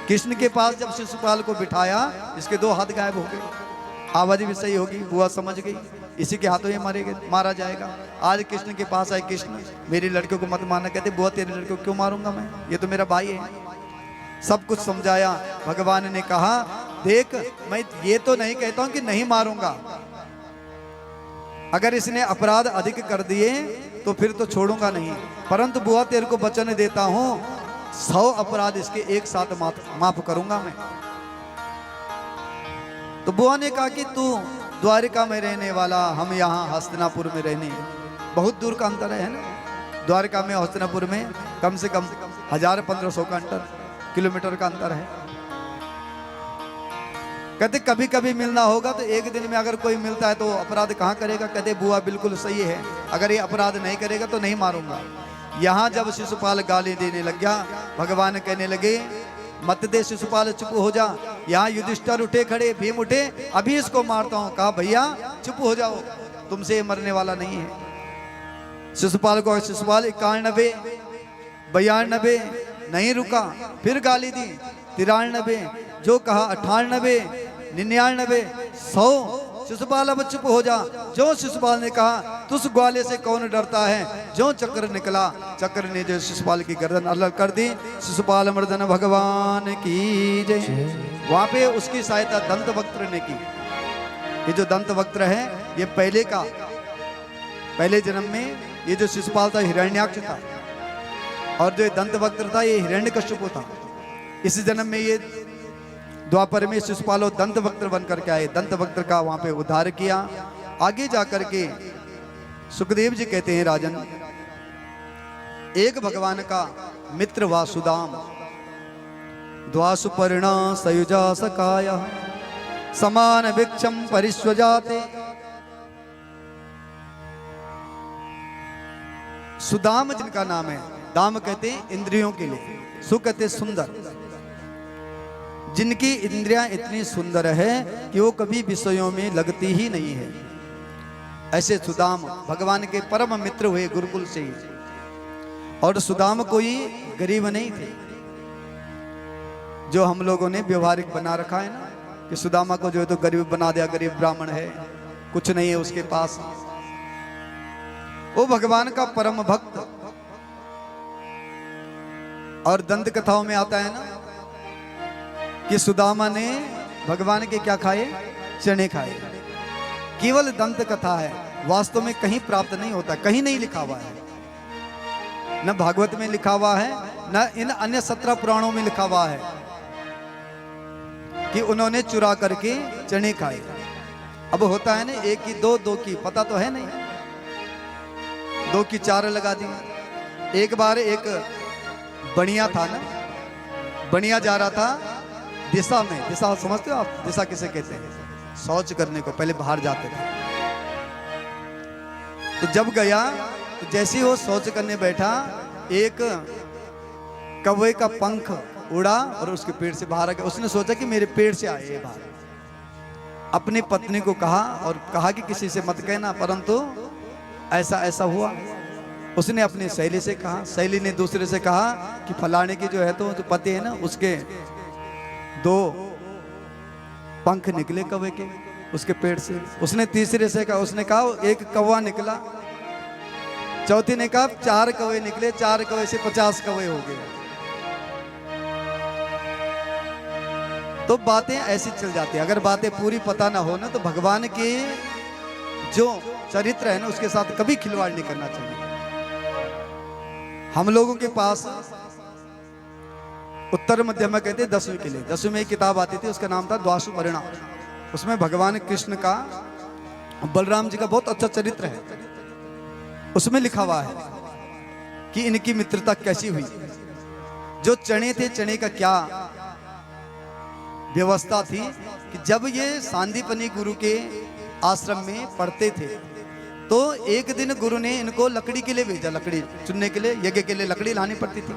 कृष्ण के पास जब शिशुपाल को बिठाया, इसके 2 हाथ गायब हो गए। आवाज भी सही होगी, बुआ समझ गई इसी के हाथों ये मारा जाएगा। आज कृष्ण के पास आए, कृष्ण मेरी लड़कियों को मत मारना। कहते बुआ तेरे लड़के को क्यों मारूंगा मैं, ये तो मेरा भाई है। सब कुछ समझाया। भगवान ने कहा देख, मैं ये तो नहीं कहता हूं कि नहीं मारूंगा, अगर इसने अपराध अधिक कर दिए तो फिर तो छोड़ूंगा नहीं, परंतु बुआ तेरे को वचन देता हूं 100 अपराध इसके एक साथ माफ करूंगा मैं। तो बुआ ने कहा कि तू द्वारिका में रहने वाला, हम यहाँ हस्तिनापुर में रहने, बहुत दूर का अंतर है ना। द्वारिका में हस्तिनापुर में कम से कम 1000-1500 का किलोमीटर का अंतर है। कहते कभी कभी मिलना होगा तो एक दिन में अगर कोई मिलता है तो अपराध कहाँ करेगा। कहते बुआ बिल्कुल सही है, अगर ये अपराध नहीं करेगा तो नहीं मारूंगा। यहाँ जब शिशुपाल गाली देने लग गया, भगवान कहने लगे मत दे शिशुपाल, चुप हो जा। यहाँ युधिष्ठिर उठे खड़े, भीम उठे, अभी इसको मारता हूँ। कहा भैया चुप हो जाओ, तुमसे ये मरने वाला नहीं है। शिशुपाल को 91, 92 नहीं रुका, फिर गाली दी 93, जो कहा 98, 99, 100। शिशुपाल अब चुप हो जा। जो शिशुपाल ने कहा तुस ग्वाले से कौन डरता है, जो चक्र निकला, चक्र ने जो शिशुपाल की गर्दन अलग कर दी। शिशुपाल मर्दन भगवान की जय। वहां पे उसकी सहायता दंतवक्त्र ने की। ये जो दंतवक्त्र है ये पहले जन्म में ये जो शिशुपाल था हिरण्याक्ष था, और जो दंतवक्त्र था ये हिरण्यकश्यप था। इस जन्म में ये द्वापर में शिशुपाल दंतवक्त्र बन करके आए, दंतवक्त्र का वहां पे उद्धार किया। आगे जाकर के सुखदेव जी कहते हैं राजन, एक भगवान का मित्र वासुदाम, द्वासुपर्णा सयुजा सकाय समान वृक्षम परिस्वजाते। सुदाम जिनका नाम है, दाम कहते हैं इंद्रियों के लिए, सु कहते सुंदर, जिनकी इंद्रियां इतनी सुंदर है कि वो कभी विषयों में लगती ही नहीं है, ऐसे सुदाम भगवान के परम मित्र हुए गुरुकुल से ही। और सुदाम कोई गरीब नहीं थे, जो हम लोगों ने व्यवहारिक बना रखा है ना कि सुदामा को जो है तो गरीब बना दिया, गरीब ब्राह्मण है, कुछ नहीं है उसके पास। वो भगवान का परम भक्त। और दंत कथाओं में आता है ना कि सुदामा ने भगवान के क्या खाए, चने खाए। केवल दंत कथा है, वास्तव में कहीं प्राप्त नहीं होता, कहीं नहीं लिखा हुआ है, न भागवत में लिखा हुआ है, न इन अन्य 17 पुराणों में लिखा हुआ है कि उन्होंने चुरा करके चने खाए। अब होता है ना 1 की 2 की, पता तो है नहीं, 2 की 4 लगा दी। एक बार एक बनिया था ना, बनिया जा रहा था दिशा में, दिशा समझते हो आप, दिशा किसे कहते हैं, शौच करने को पहले बाहर जाते थे। तो जब गया तो जैसे ही वो शौच करने बैठा, एक कौवे का पंख उड़ा और उसके पेट से बाहर आ गया। उसने सोचा कि मेरे पेट से आए ये बाहर। अपनी पत्नी को कहा और कहा कि किसी से मत कहना, परंतु ऐसा ऐसा हुआ। उसने अपनी सहेली से कहा, सहेली ने दूसरे से कहा कि फलाने की जो है तो जो पति है ना, उसके 2 पंख निकले कौवे के उसके पेट से। उसने तीसरे से कहा, उसने कहा 1 कौवा निकला। चौथी ने कहा 4 कौवे निकले, 4 कौवे से 50 कौवे हो गए। तो बातें ऐसी चल जाती है। अगर बातें पूरी पता ना हो ना तो भगवान के जो चरित्र है ना उसके साथ कभी खिलवाड़ नहीं करना चाहिए। हम लोगों के पास उत्तर मध्य में कहते 10वीं के लिए 10वीं में एक किताब आती थी, उसका नाम था द्वासुपर्णा। उसमें भगवान कृष्ण का, बलराम जी का बहुत अच्छा चरित्र है। उसमें लिखा हुआ है कि इनकी मित्रता कैसी हुई। जो चने थे, चने का क्या व्यवस्था थी कि जब ये सांदीपनी गुरु के आश्रम में पढ़ते थे तो एक दिन गुरु ने इनको लकड़ी के लिए भेजा, लकड़ी चुनने के लिए, यज्ञ के लिए लकड़ी लानी पड़ती थी।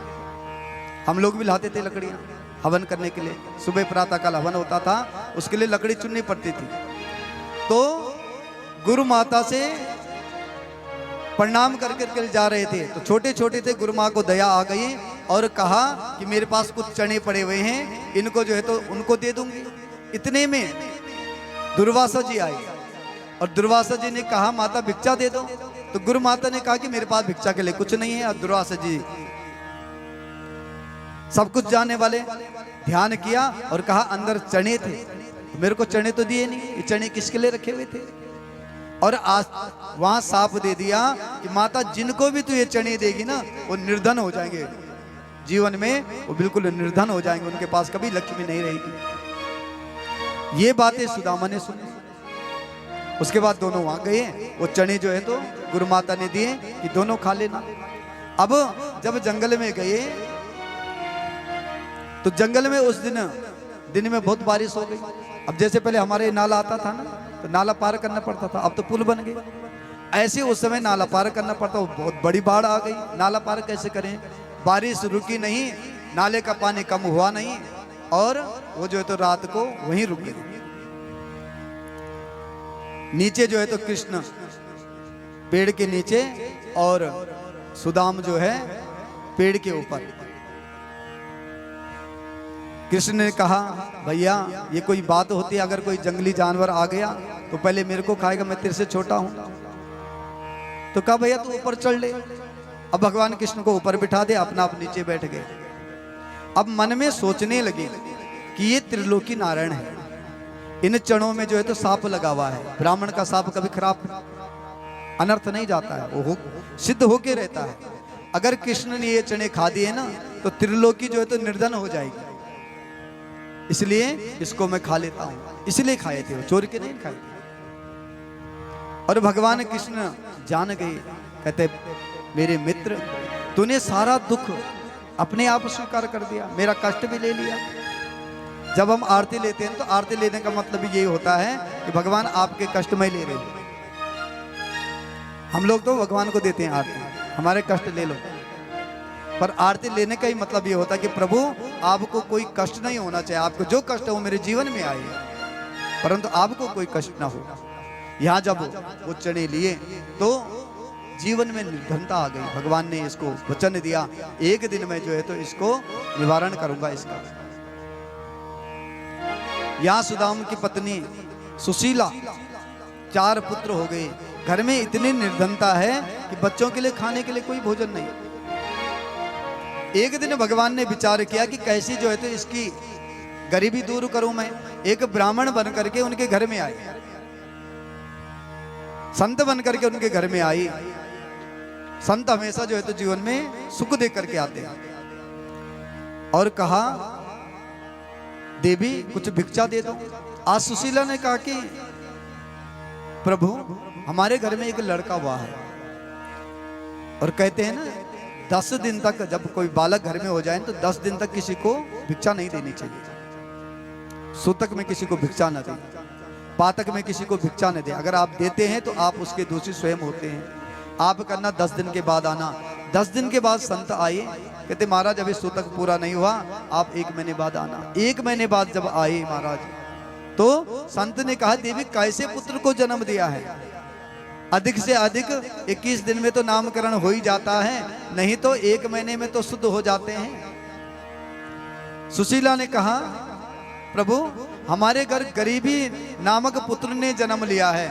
हम लोग भी लाते थे लकड़ियां, हवन करने के लिए, सुबह प्रातः काल हवन होता था, उसके लिए लकड़ी चुननी पड़ती थी। तो गुरु माता से प्रणाम करके जा रहे थे, तो छोटे छोटे थे, गुरु माँ को दया आ गई और कहा कि मेरे पास कुछ चने पड़े हुए हैं, इनको जो है तो उनको दे दूंगी। इतने में दुर्वासा जी आए और दुर्वासा जी ने कहा माता भिक्षा दे दो। तो गुरु माता ने कहा कि मेरे पास भिक्षा के लिए कुछ नहीं है। और दुर्वासा जी सब कुछ जानने वाले, ध्यान किया और कहा अंदर चने थे, मेरे को चने तो दिए नहीं, ये चने किसके लिए रखे हुए थे। और आज वहां साफ दे दिया कि माता जिनको भी तू ये चने देगी ना वो निर्धन हो जाएंगे, जीवन में वो बिल्कुल निर्धन हो जाएंगे, उनके पास कभी लक्ष्मी नहीं रहेगी। ये बातें सुदामा ने सुनी। उसके बाद दोनों वहां गए, वो चने जो है तो गुरु माता ने दिए कि दोनों खा लेना। अब जब जंगल में गए तो जंगल में उस दिन में बहुत बारिश हो गई। अब जैसे पहले हमारे नाला आता था ना, तो नाला पार करना पड़ता था, अब तो पुल बन गए। ऐसे उस समय नाला पार करना पड़ता, बहुत बड़ी बाढ़ आ गई, नाला पार कैसे करें। बारिश रुकी नहीं, नाले का पानी कम हुआ नहीं, और वो जो है तो रात को वहीं रुक गई। नीचे जो है तो कृष्ण पेड़ के नीचे और सुदाम जो है पेड़ के ऊपर। कृष्ण ने कहा भैया ये कोई बात होती है, अगर कोई जंगली जानवर आ गया तो पहले मेरे को खाएगा, मैं तेरे से छोटा हूं। तो कहा भैया तू ऊपर चढ़ ले। अब भगवान कृष्ण को ऊपर बिठा दे, अपना आप नीचे बैठ गए। अब मन में सोचने लगे कि ये त्रिलोकी नारायण है, इन चरणों में जो है तो सांप लगा हुआ है। ब्राह्मण का सांप कभी खराब अनर्थ नहीं जाता है, वो सिद्ध होके रहता है। अगर कृष्ण ने ये चने खा दिए ना तो त्रिलोकी जो है तो निर्धन हो जाएगी, इसलिए इसको मैं खा लेता हूं। इसलिए खाए थे, वो चोर के नहीं खाए थे। और भगवान कृष्ण जान गए, कहते मेरे मित्र तूने सारा दुख अपने आप स्वीकार कर दिया, मेरा कष्ट भी ले लिया। जब हम आरती लेते हैं तो आरती लेने का मतलब यही होता है कि भगवान आपके कष्ट में ले रहे हो। हम लोग तो भगवान को देते हैं आरती, हमारे कष्ट ले लो, पर आरती लेने का ही मतलब ये होता है कि प्रभु आपको कोई कष्ट नहीं होना चाहिए, आपको जो कष्ट हो मेरे जीवन में आए, परंतु आपको कोई कष्ट ना हो। यहाँ जब वो चने लिए तो जीवन में निर्धनता आ गई। भगवान ने इसको वचन दिया, एक दिन में जो है तो इसको निवारण करूंगा इसका। यहाँ सुदाम की पत्नी सुशीला, 4 पुत्र हो गए, घर में इतनी निर्धनता है कि बच्चों के लिए खाने के लिए कोई भोजन नहीं। एक दिन भगवान ने विचार किया कि कैसी जो है तो इसकी गरीबी दूर करूं मैं। एक ब्राह्मण बन करके उनके घर में आई, संत बन करके उनके घर में आई। संत हमेशा जो है तो जीवन में सुख दे करके आते हैं। और कहा देवी कुछ भिक्षा दे दो। आज सुशीला ने कहा कि प्रभु हमारे घर में एक लड़का हुआ है, और कहते हैं ना 10 दिन तक जब कोई बालक घर में हो जाए तो 10 दिन तक किसी को भिक्षा नहीं देनी चाहिए। सूतक में किसी को भिक्षा न दे, पातक में किसी को भिक्षा न दे। अगर आप देते हैं तो आप उसके दोषी स्वयं होते हैं। आप करना 10 दिन के बाद आना। 10 दिन के बाद संत आए, कहते महाराज अभी सूतक पूरा नहीं हुआ, आप 1 महीने बाद आना। 1 महीने बाद जब आए महाराज तो संत ने कहा देवी कैसे पुत्र को जन्म दिया है? अधिक से अधिक 21 दिन में तो नामकरण हो ही जाता है, नहीं तो 1 महीने में तो शुद्ध हो जाते हैं। सुशीला ने कहा प्रभु हमारे घर गरीबी नामक पुत्र ने जन्म लिया है,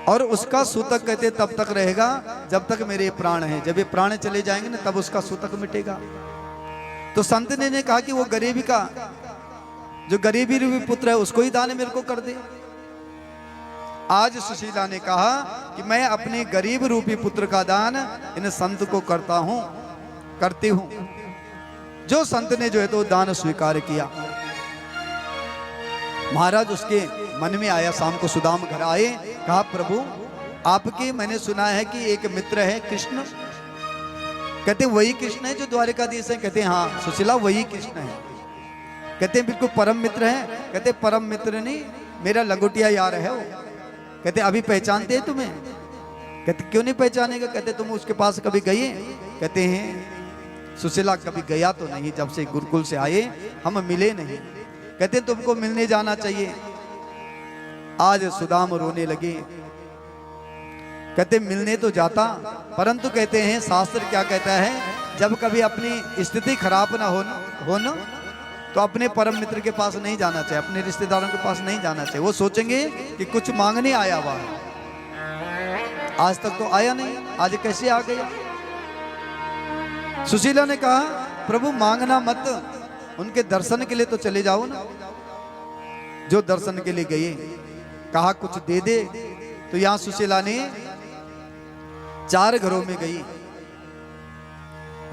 और उसका सूतक कहते तब तक रहेगा जब तक मेरे प्राण हैं। जब ये प्राण चले जाएंगे ना तब उसका सूतक मिटेगा। तो संत ने कहा कि वो गरीबी का जो गरीबी रूपी पुत्र है उसको ही दान मेरे को कर दे। आज सुशीला ने कहा कि मैं अपने गरीब रूपी पुत्र का दान इन संत को करती हूं। जो संत ने जो है तो दान स्वीकार किया। महाराज उसके मन में आया, शाम को सुदाम घर आए, कहा प्रभु आपके मैंने सुना है कि एक मित्र है कृष्ण। कहते वही कृष्ण है जो द्वारिकाधीश है? कहते हाँ सुशीला वही कृष्ण है। कहते बिल्कुल परम मित्र है? कहते परम मित्र नहीं, मेरा लंगोटिया यार है वो। कहते अभी पहचानते हैं तुम्हें? कहते क्यों नहीं पहचानेगा? कहते तुम उसके पास कभी गए? कहते हैं सुशीला कभी गया तो नहीं, जब से गुरुकुल से आए हम मिले नहीं। कहते तुमको मिलने जाना चाहिए। आज सुदाम रोने लगे। कहते मिलने तो जाता, परंतु कहते हैं शास्त्र क्या कहता है, जब कभी अपनी स्थिति खराब ना हो न तो अपने परम मित्र के पास नहीं जाना चाहिए, अपने रिश्तेदारों के पास नहीं जाना चाहिए। वो सोचेंगे कि कुछ मांगने आया हुआ है, आज तक तो आया नहीं, आज कैसे आ गया। सुशीला ने कहा प्रभु मांगना मत, उनके दर्शन के लिए तो चले जाओ ना। जो दर्शन के लिए गए, कहा कुछ दे दे। तो यहां सुशीला ने 4 घरों में गई।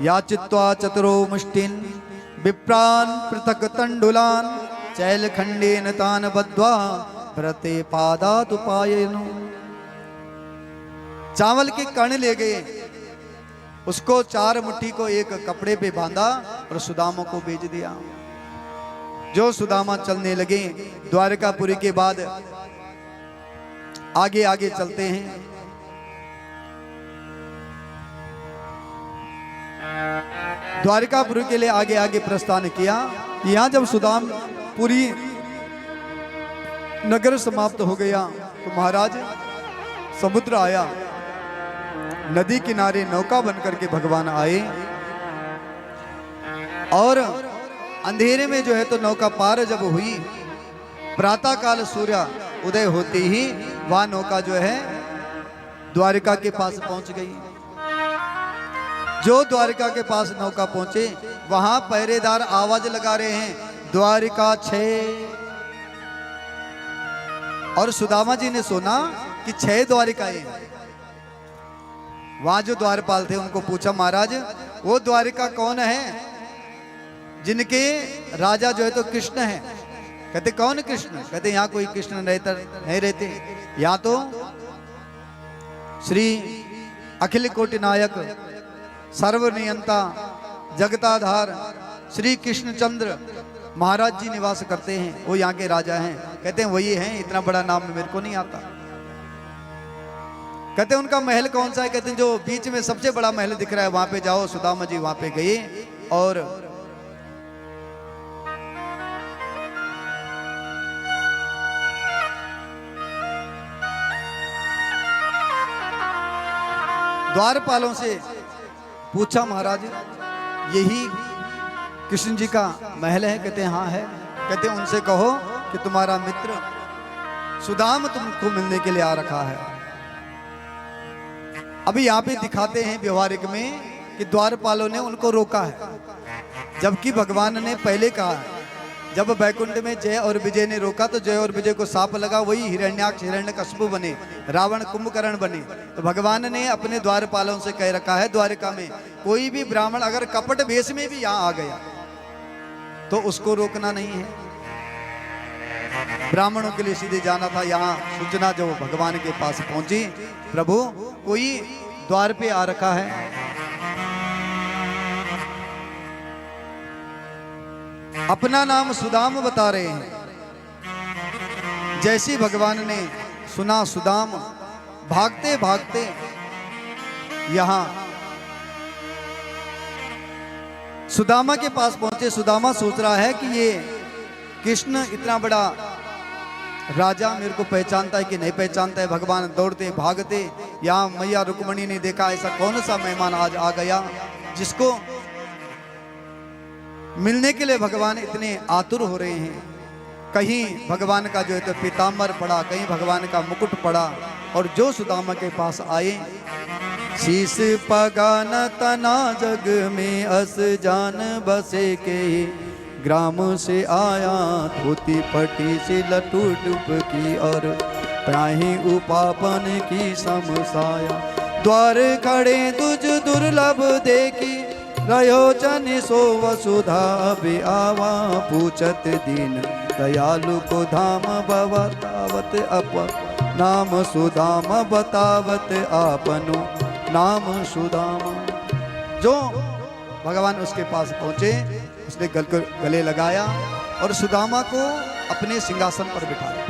याचित्वा चतुरो मुष्टिन विप्रान पृथक तंडुलान चैल खंडेन तान बद्ध्वा प्रते पादातुपायनो। चावल के कण ले गए, उसको 4 मुट्ठी को एक कपड़े पे बांधा और सुदामा को भेज दिया। जो सुदामा चलने लगे, द्वारकापुरी के बाद आगे आगे चलते हैं। द्वारकापुरी के लिए आगे आगे प्रस्थान किया। यहां जब सुदामपुरी नगर समाप्त हो गया तो महाराज समुद्र आया। नदी किनारे नौका बनकर के भगवान आए और अंधेरे में जो है तो नौका पार जब हुई, प्रातः काल सूर्य उदय होते ही वह नौका जो है द्वारिका के पास पहुंच गई। जो द्वारिका के पास नौका पहुंचे, वहां पहरेदार आवाज लगा रहे हैं द्वारिका 6। और सुदामा जी ने सुना कि 6 द्वारिकाएं। वहां जो द्वारपाल थे उनको पूछा महाराज वो द्वारिका कौन है जिनके राजा जो है तो कृष्ण है। कहते कौन कृष्ण? कहते यहाँ कोई कृष्ण नहीं रहते, यहाँ तो श्री अखिल कोटि नायक सर्वनियंता जगताधार श्री कृष्णचंद्र महाराज जी निवास करते हैं, वो यहाँ के राजा हैं। कहते हैं वही हैं, इतना बड़ा नाम मेरे को नहीं आता। कहते हैं उनका महल कौन सा है? कहते हैं जो बीच में सबसे बड़ा महल दिख रहा है वहां पे जाओ। सुदामा जी वहां पे गए और द्वारपालों से पूछा महाराज यही कृष्ण जी का महल है? कहते हैं हाँ है। कहते हैं उनसे कहो कि तुम्हारा मित्र सुदाम तुमको मिलने के लिए आ रखा है। अभी यहाँ पे दिखाते हैं व्यवहारिक में कि द्वारपालों ने उनको रोका है, जबकि भगवान ने पहले कहा है। जब बैकुंठ में जय और विजय ने रोका तो जय और विजय को साप लगा, वही हिरण्याक्ष हिरण्यकश्यप बने, रावण कुंभकर्ण बने। तो भगवान ने अपने द्वारपालों से कह रखा है द्वारिका में कोई भी ब्राह्मण अगर कपट भेष में भी यहाँ आ गया तो उसको रोकना नहीं है। ब्राह्मणों के लिए सीधे जाना था। यहाँ सूचना जो भगवान के पास पहुंची, प्रभु कोई द्वार पे आ रखा है। अपना नाम सुदाम बता रहे हैं। जैसे भगवान ने सुना सुदाम, भागते भागते यहां सुदामा के पास पहुंचे। सुदामा सोच रहा है कि ये कृष्ण इतना बड़ा राजा मेरे को पहचानता है कि नहीं पहचानता है। भगवान दौड़ते भागते, यहाँ मैया रुक्मणी ने देखा ऐसा कौन सा मेहमान आज आ गया जिसको मिलने के लिए भगवान इतने आतुर हो रहे हैं। कहीं भगवान का जो है तो पीताम्बर पड़ा, कहीं भगवान का मुकुट पड़ा। और जो सुदामा के पास आए, शीस पगान तना जग में अस जान बसे के, ग्राम से आया धोती फटी से लटू डुब की, और प्राही उपापन की समसाया। द्वार खड़े तुझ दुर्लभ देखी, रहो जन सो वसुधा बे आवा। पूछत दीन दयालु को धाम बतावत अप, नाम सुदाम बतावत आपनो नाम सुदाम। जो भगवान उसके पास पहुंचे, उसने गले लगाया और सुदामा को अपने सिंहासन पर बिठाया।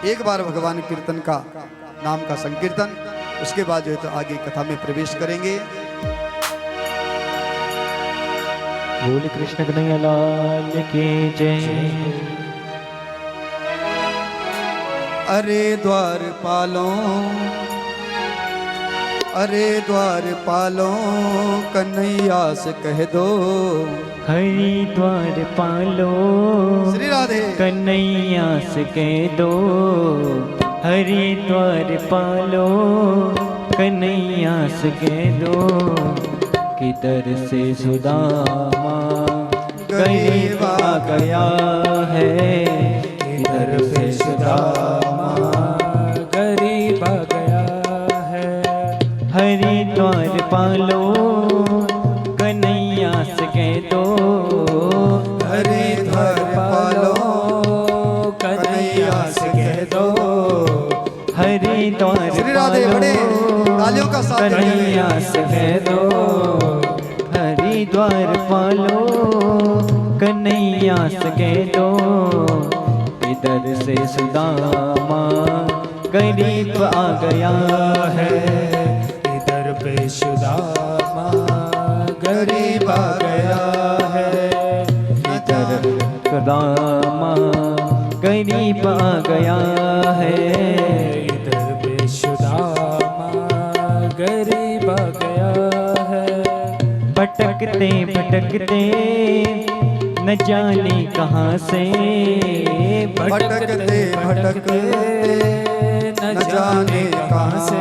एक बार भगवान कीर्तन का नाम का संकीर्तन, उसके बाद जो है तो आगे कथा में प्रवेश करेंगे। बोल कृष्ण कन्हैया लाल की जय। अरे द्वार पालो, अरे द्वार पालो, कन्हैया से कह दो। हरिद्वार पालो, श्री राधे। कन्हैया से कह दो। हरिद्वार पालो, कन्हैया से कह दो। किधर से सुदामा गरीब आ गया है। किधर से सुदामा गरीब आ गया है। हरिद्वार पालो, कन्हैया से कह दो। हरिद्वार पालो, कन्हैया से कह दो। हरिद्वार श्री राधे। बड़े तालियों का साथ कन्हैया से कह दो। हरिद्वार पालो, कन्हैया से कह दो। इधर से सुदामा गरीब आ गया है। इधर पे सुदामा गरीब आ गया है। इधर सुदामा गरीब आ गया है। इधर पे सुदामा गरीब आ गया है। भटकते भटकते न जाने कहाँ से। भटकते भटकते न जाने कहाँ से।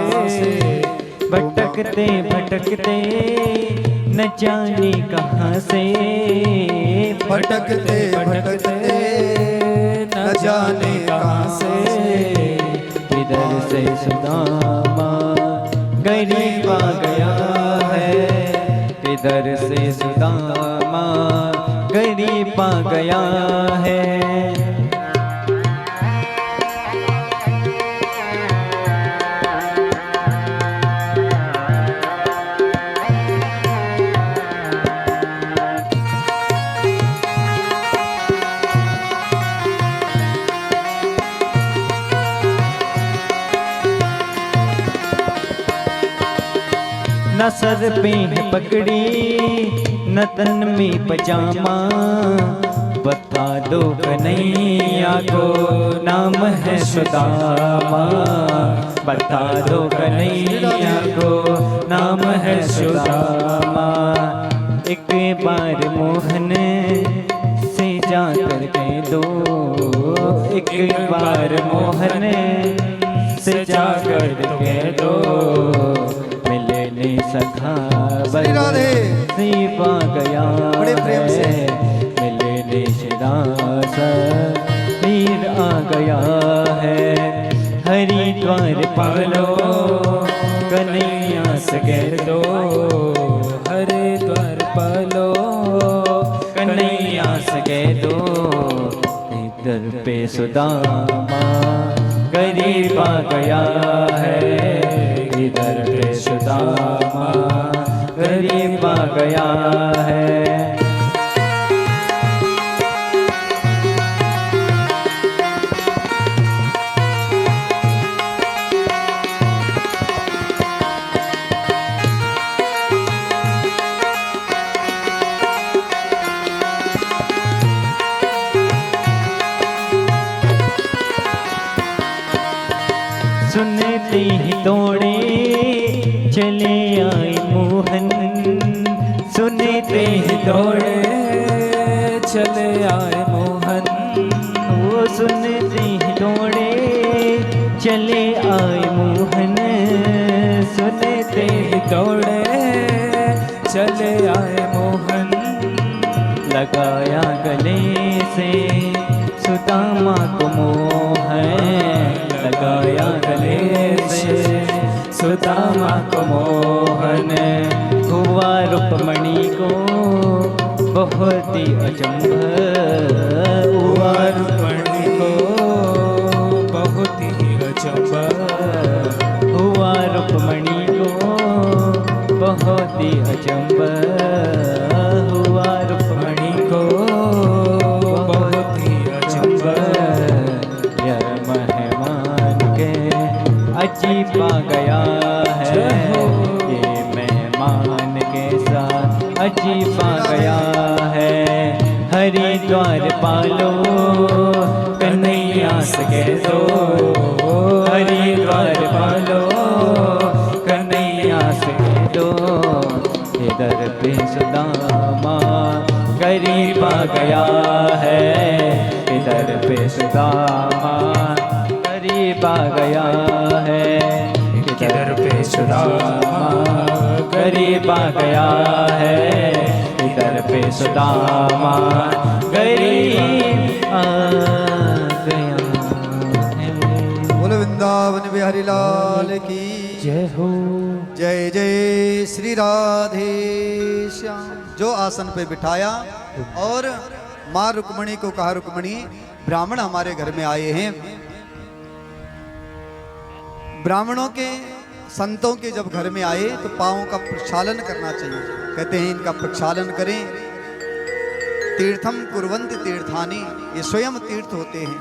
भटकते भटकते न जाने कहाँ से। भटकते भटकते न जाने कहाँ से। इधर से सुदामा गरीब आ गया है। इधर से सुदामा गरीब आ गया है। न सर पे है पगड़ी, न तन में पजामा। बता दो कन्हैया को नाम है सुदामा। बता दो कन्हैया को नाम है सुदामा। एक बार मोहन से जाकर कह दो। एक बार मोहन से जाकर कह दो। सखा बरसी पा गया बड़े प्रेम से मिलने शिरास मीर आ गया है। हरिद्वार पालो, कन्हैया से कह दो। हरिद्वार पालो, कन्हैया से कह दो। इधर पे सुदामा गरीब आ गया है। इधर पे सुदामा गरीब आ गया है। सुनते ही दौड़े चले आए मोहन। सुनते ही दौड़े चले आए मोहन। वो सुनते ही दौड़े चले आए मोहन। सुनते ही दौड़े चले आए मोहन। लगाया गले से सुदामा को मोहन। लगाया गले से सुदामा को मोहन। हुआ रुक्मणी को बहुत ही अचंभ। हुआ रुक्मणी को बहुत ही अचंभ। हुआ रुक्मणी को बहुत ही अचंभ। हुआ रुक्मणी को बहुत ही अचंभ। यह मेहमान के अजीब आ गया है। ये मेहमान के साथ अजीब आ गया है। हरिद्वार पालो कन्हैया से कह दो, हरिद्वार पालो कन्हैया से कह दो, इधर पे सुदामा गरीब आ गया है, इधर पे सुदामा गरीब आ गया है, इधर पे सुदामा गरीब आ गया है, इधर पे सुदामा गरीब आ गया है। बोलो वृंदावन बिहारी लाल की जय हो। जय जय श्री राधे श्याम। जो आसन पे बिठाया और माँ रुक्मणी को कहा, रुक्मणी ब्राह्मण हमारे घर में आए हैं। ब्राह्मणों के संतों के जब घर में आए तो पाँव का प्रक्षालन करना चाहिए। कहते हैं इनका प्रक्षालन करें। तीर्थम कुर्वन्ति तीर्थानि, ये स्वयं तीर्थ होते हैं।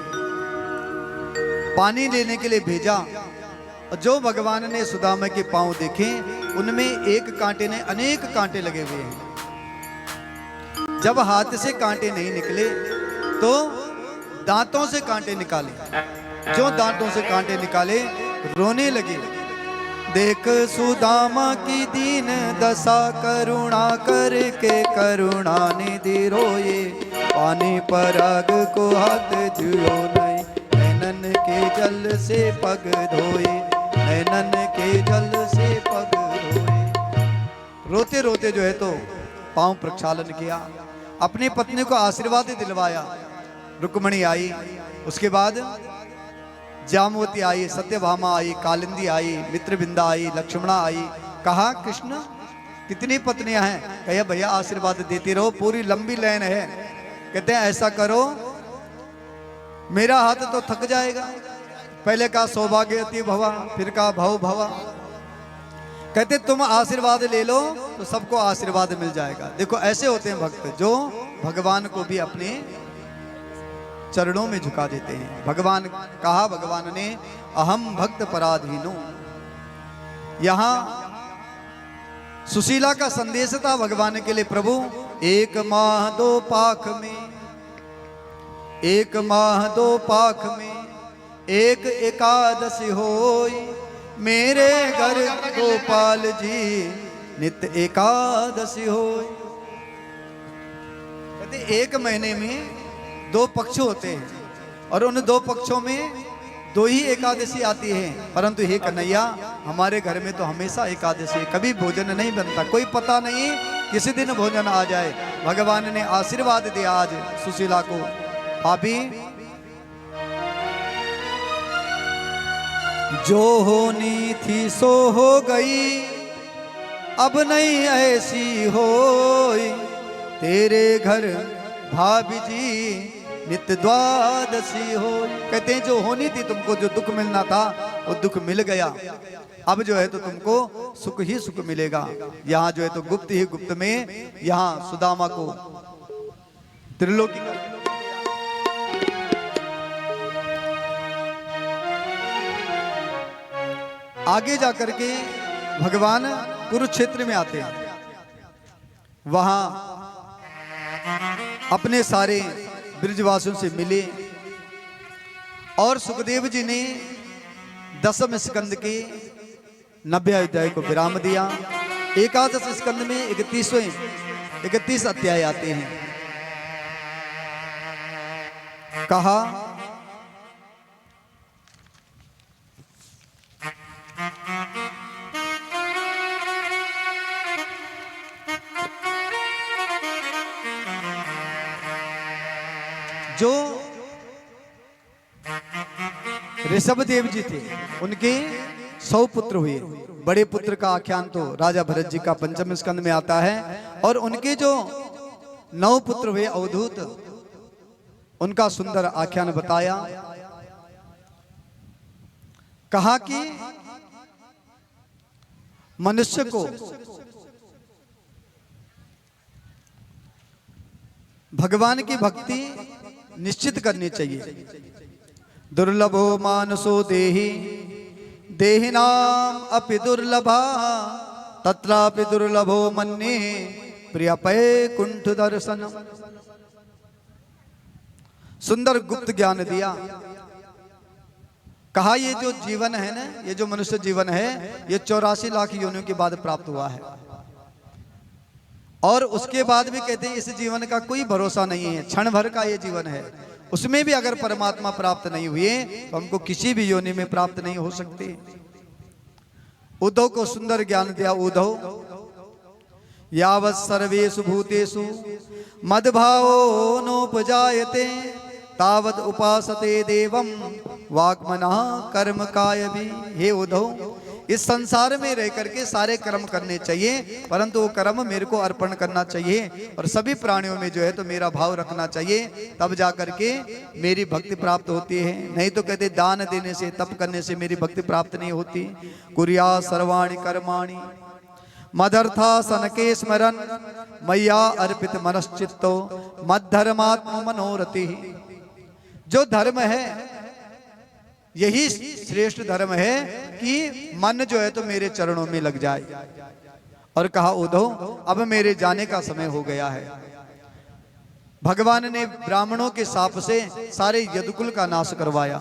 पानी लेने के लिए भेजा और जो भगवान ने सुदामा के पांव देखे उनमें एक कांटे ने अनेक कांटे लगे हुए हैं। जब हाथ से कांटे नहीं निकले तो दांतों से कांटे निकाले। जो दांतों से कांटे निकाले रोने लगे। देख सुदामा की दीन दशा, करुणा करके करुणा निधि रोए, पानी पर आग को हाथ जुओ नहीं, नैनन के जल से पग धोए, नैनन के जल से पग धोए। रोते रोते जो है तो पांव प्रक्षालन किया, अपनी पत्नी को आशीर्वाद दिलवाया। रुक्मणी आई, उसके बाद जामवती आई, सत्यभामा आई, कालिंदी आई, मित्रबिंदा आई, लक्ष्मणा आई। कहा कृष्ण कितनी पत्नियां हैं? कहे भैया आशीर्वाद देती रहो, पूरी लंबी लाइन है। कहते हैं ऐसा करो, मेरा हाथ तो थक जाएगा। पहले कहा सौभाग्यवती भवा, फिर कहा भव भवा। कहते तुम आशीर्वाद ले लो तो सबको आशीर्वाद मिल जाएगा। देखो ऐसे होते हैं भक्त जो भगवान को भी अपने चरणों में झुका देते हैं। भगवान कहा, भगवान ने अहम भक्त पराधीनो। यहां सुशीला का संदेश था भगवान के लिए। प्रभु एक माह दो पाख में, एक माह दो पाख में, एक एकादशी होई, मेरे घर गोपाल जी नित्य एकादशी होई। कहते एक महीने में दो पक्ष होते हैं और उन दो पक्षों में दो ही एकादशी आती है। परंतु हे कन्हैया हमारे घर में तो हमेशा एकादशी, कभी भोजन नहीं बनता। कोई पता नहीं किसी दिन भोजन आ जाए। भगवान ने आशीर्वाद दिया आज सुशीला को। भाभी जो होनी थी सो हो गई, अब नहीं ऐसी होई, तेरे घर भाभी जी नित्य द्वादशी हो। कहते हैं जो होनी थी तुमको, जो दुख मिलना था वो दुख मिल गया। अब जो है तो तुमको सुख ही सुख मिलेगा। यहाँ जो है तो गुप्त ही गुप्त में यहाँ सुदामा को त्रिलोकी आगे जाकर के भगवान कुरुक्षेत्र में आते हैं। वहां अपने सारे ब्रजवासियों से मिले और सुखदेव जी ने 10वें स्कंद के 90 अध्याय को विराम दिया। 11 स्कंद में 31 अध्याय आते हैं। कहा जो ऋषभदेव जी थे उनके 100 पुत्र हुए। बड़े पुत्र का आख्यान तो राजा भरत जी का 5वें स्कंद में आता है। और उनके जो 9 पुत्र हुए अवधूत, उनका सुंदर आख्यान बताया। कहा कि मनुष्य को भगवान की भक्ति निश्चित करनी चाहिए। दुर्लभो मानसो देहि देहिनाम अपि दुर्लभा, तत्रापि दुर्लभो मन्ये प्रिय वैकुंठ दर्शनम। सुंदर गुप्त ज्ञान दिया। कहा ये जो जीवन है ना, ये जो मनुष्य जीवन है, ये 84 लाख योनियों के बाद प्राप्त हुआ है। और उसके बाद भी कहते हैं इस जीवन का कोई भरोसा नहीं है, क्षण भर का ये जीवन है। उसमें भी अगर परमात्मा प्राप्त नहीं हुए तो हमको किसी भी योनि में प्राप्त नहीं हो सकते। उद्धव को सुंदर ज्ञान दिया। उद्धव, यावत् सर्वेषु भूतेषु मद्भावो नोपजायते तावत् उपासते देवम वाक्मनः कर्म कायभी। हे उद्धव, इस संसार में रह करके सारे कर्म करने चाहिए, परंतु वो कर्म मेरे को अर्पण करना चाहिए और सभी प्राणियों में जो है तो मेरा भाव रखना चाहिए, तब जा करके मेरी भक्ति प्राप्त होती है। नहीं तो कहते दान देने से, तप करने से मेरी भक्ति प्राप्त नहीं होती। कुर्या सर्वाणि कर्माणि मदर्था सनके स्मरन मैया अर्पित मनश्चित्तो मद्धर्मात्म मनोरति। जो धर्म है यही श्रेष्ठ धर्म है कि मन जो है तो मेरे चरणों में लग जाए। और कहा उद्धव, अब मेरे जाने का समय हो गया है। भगवान ने ब्राह्मणों के शाप से सारे यदुकुल का नाश करवाया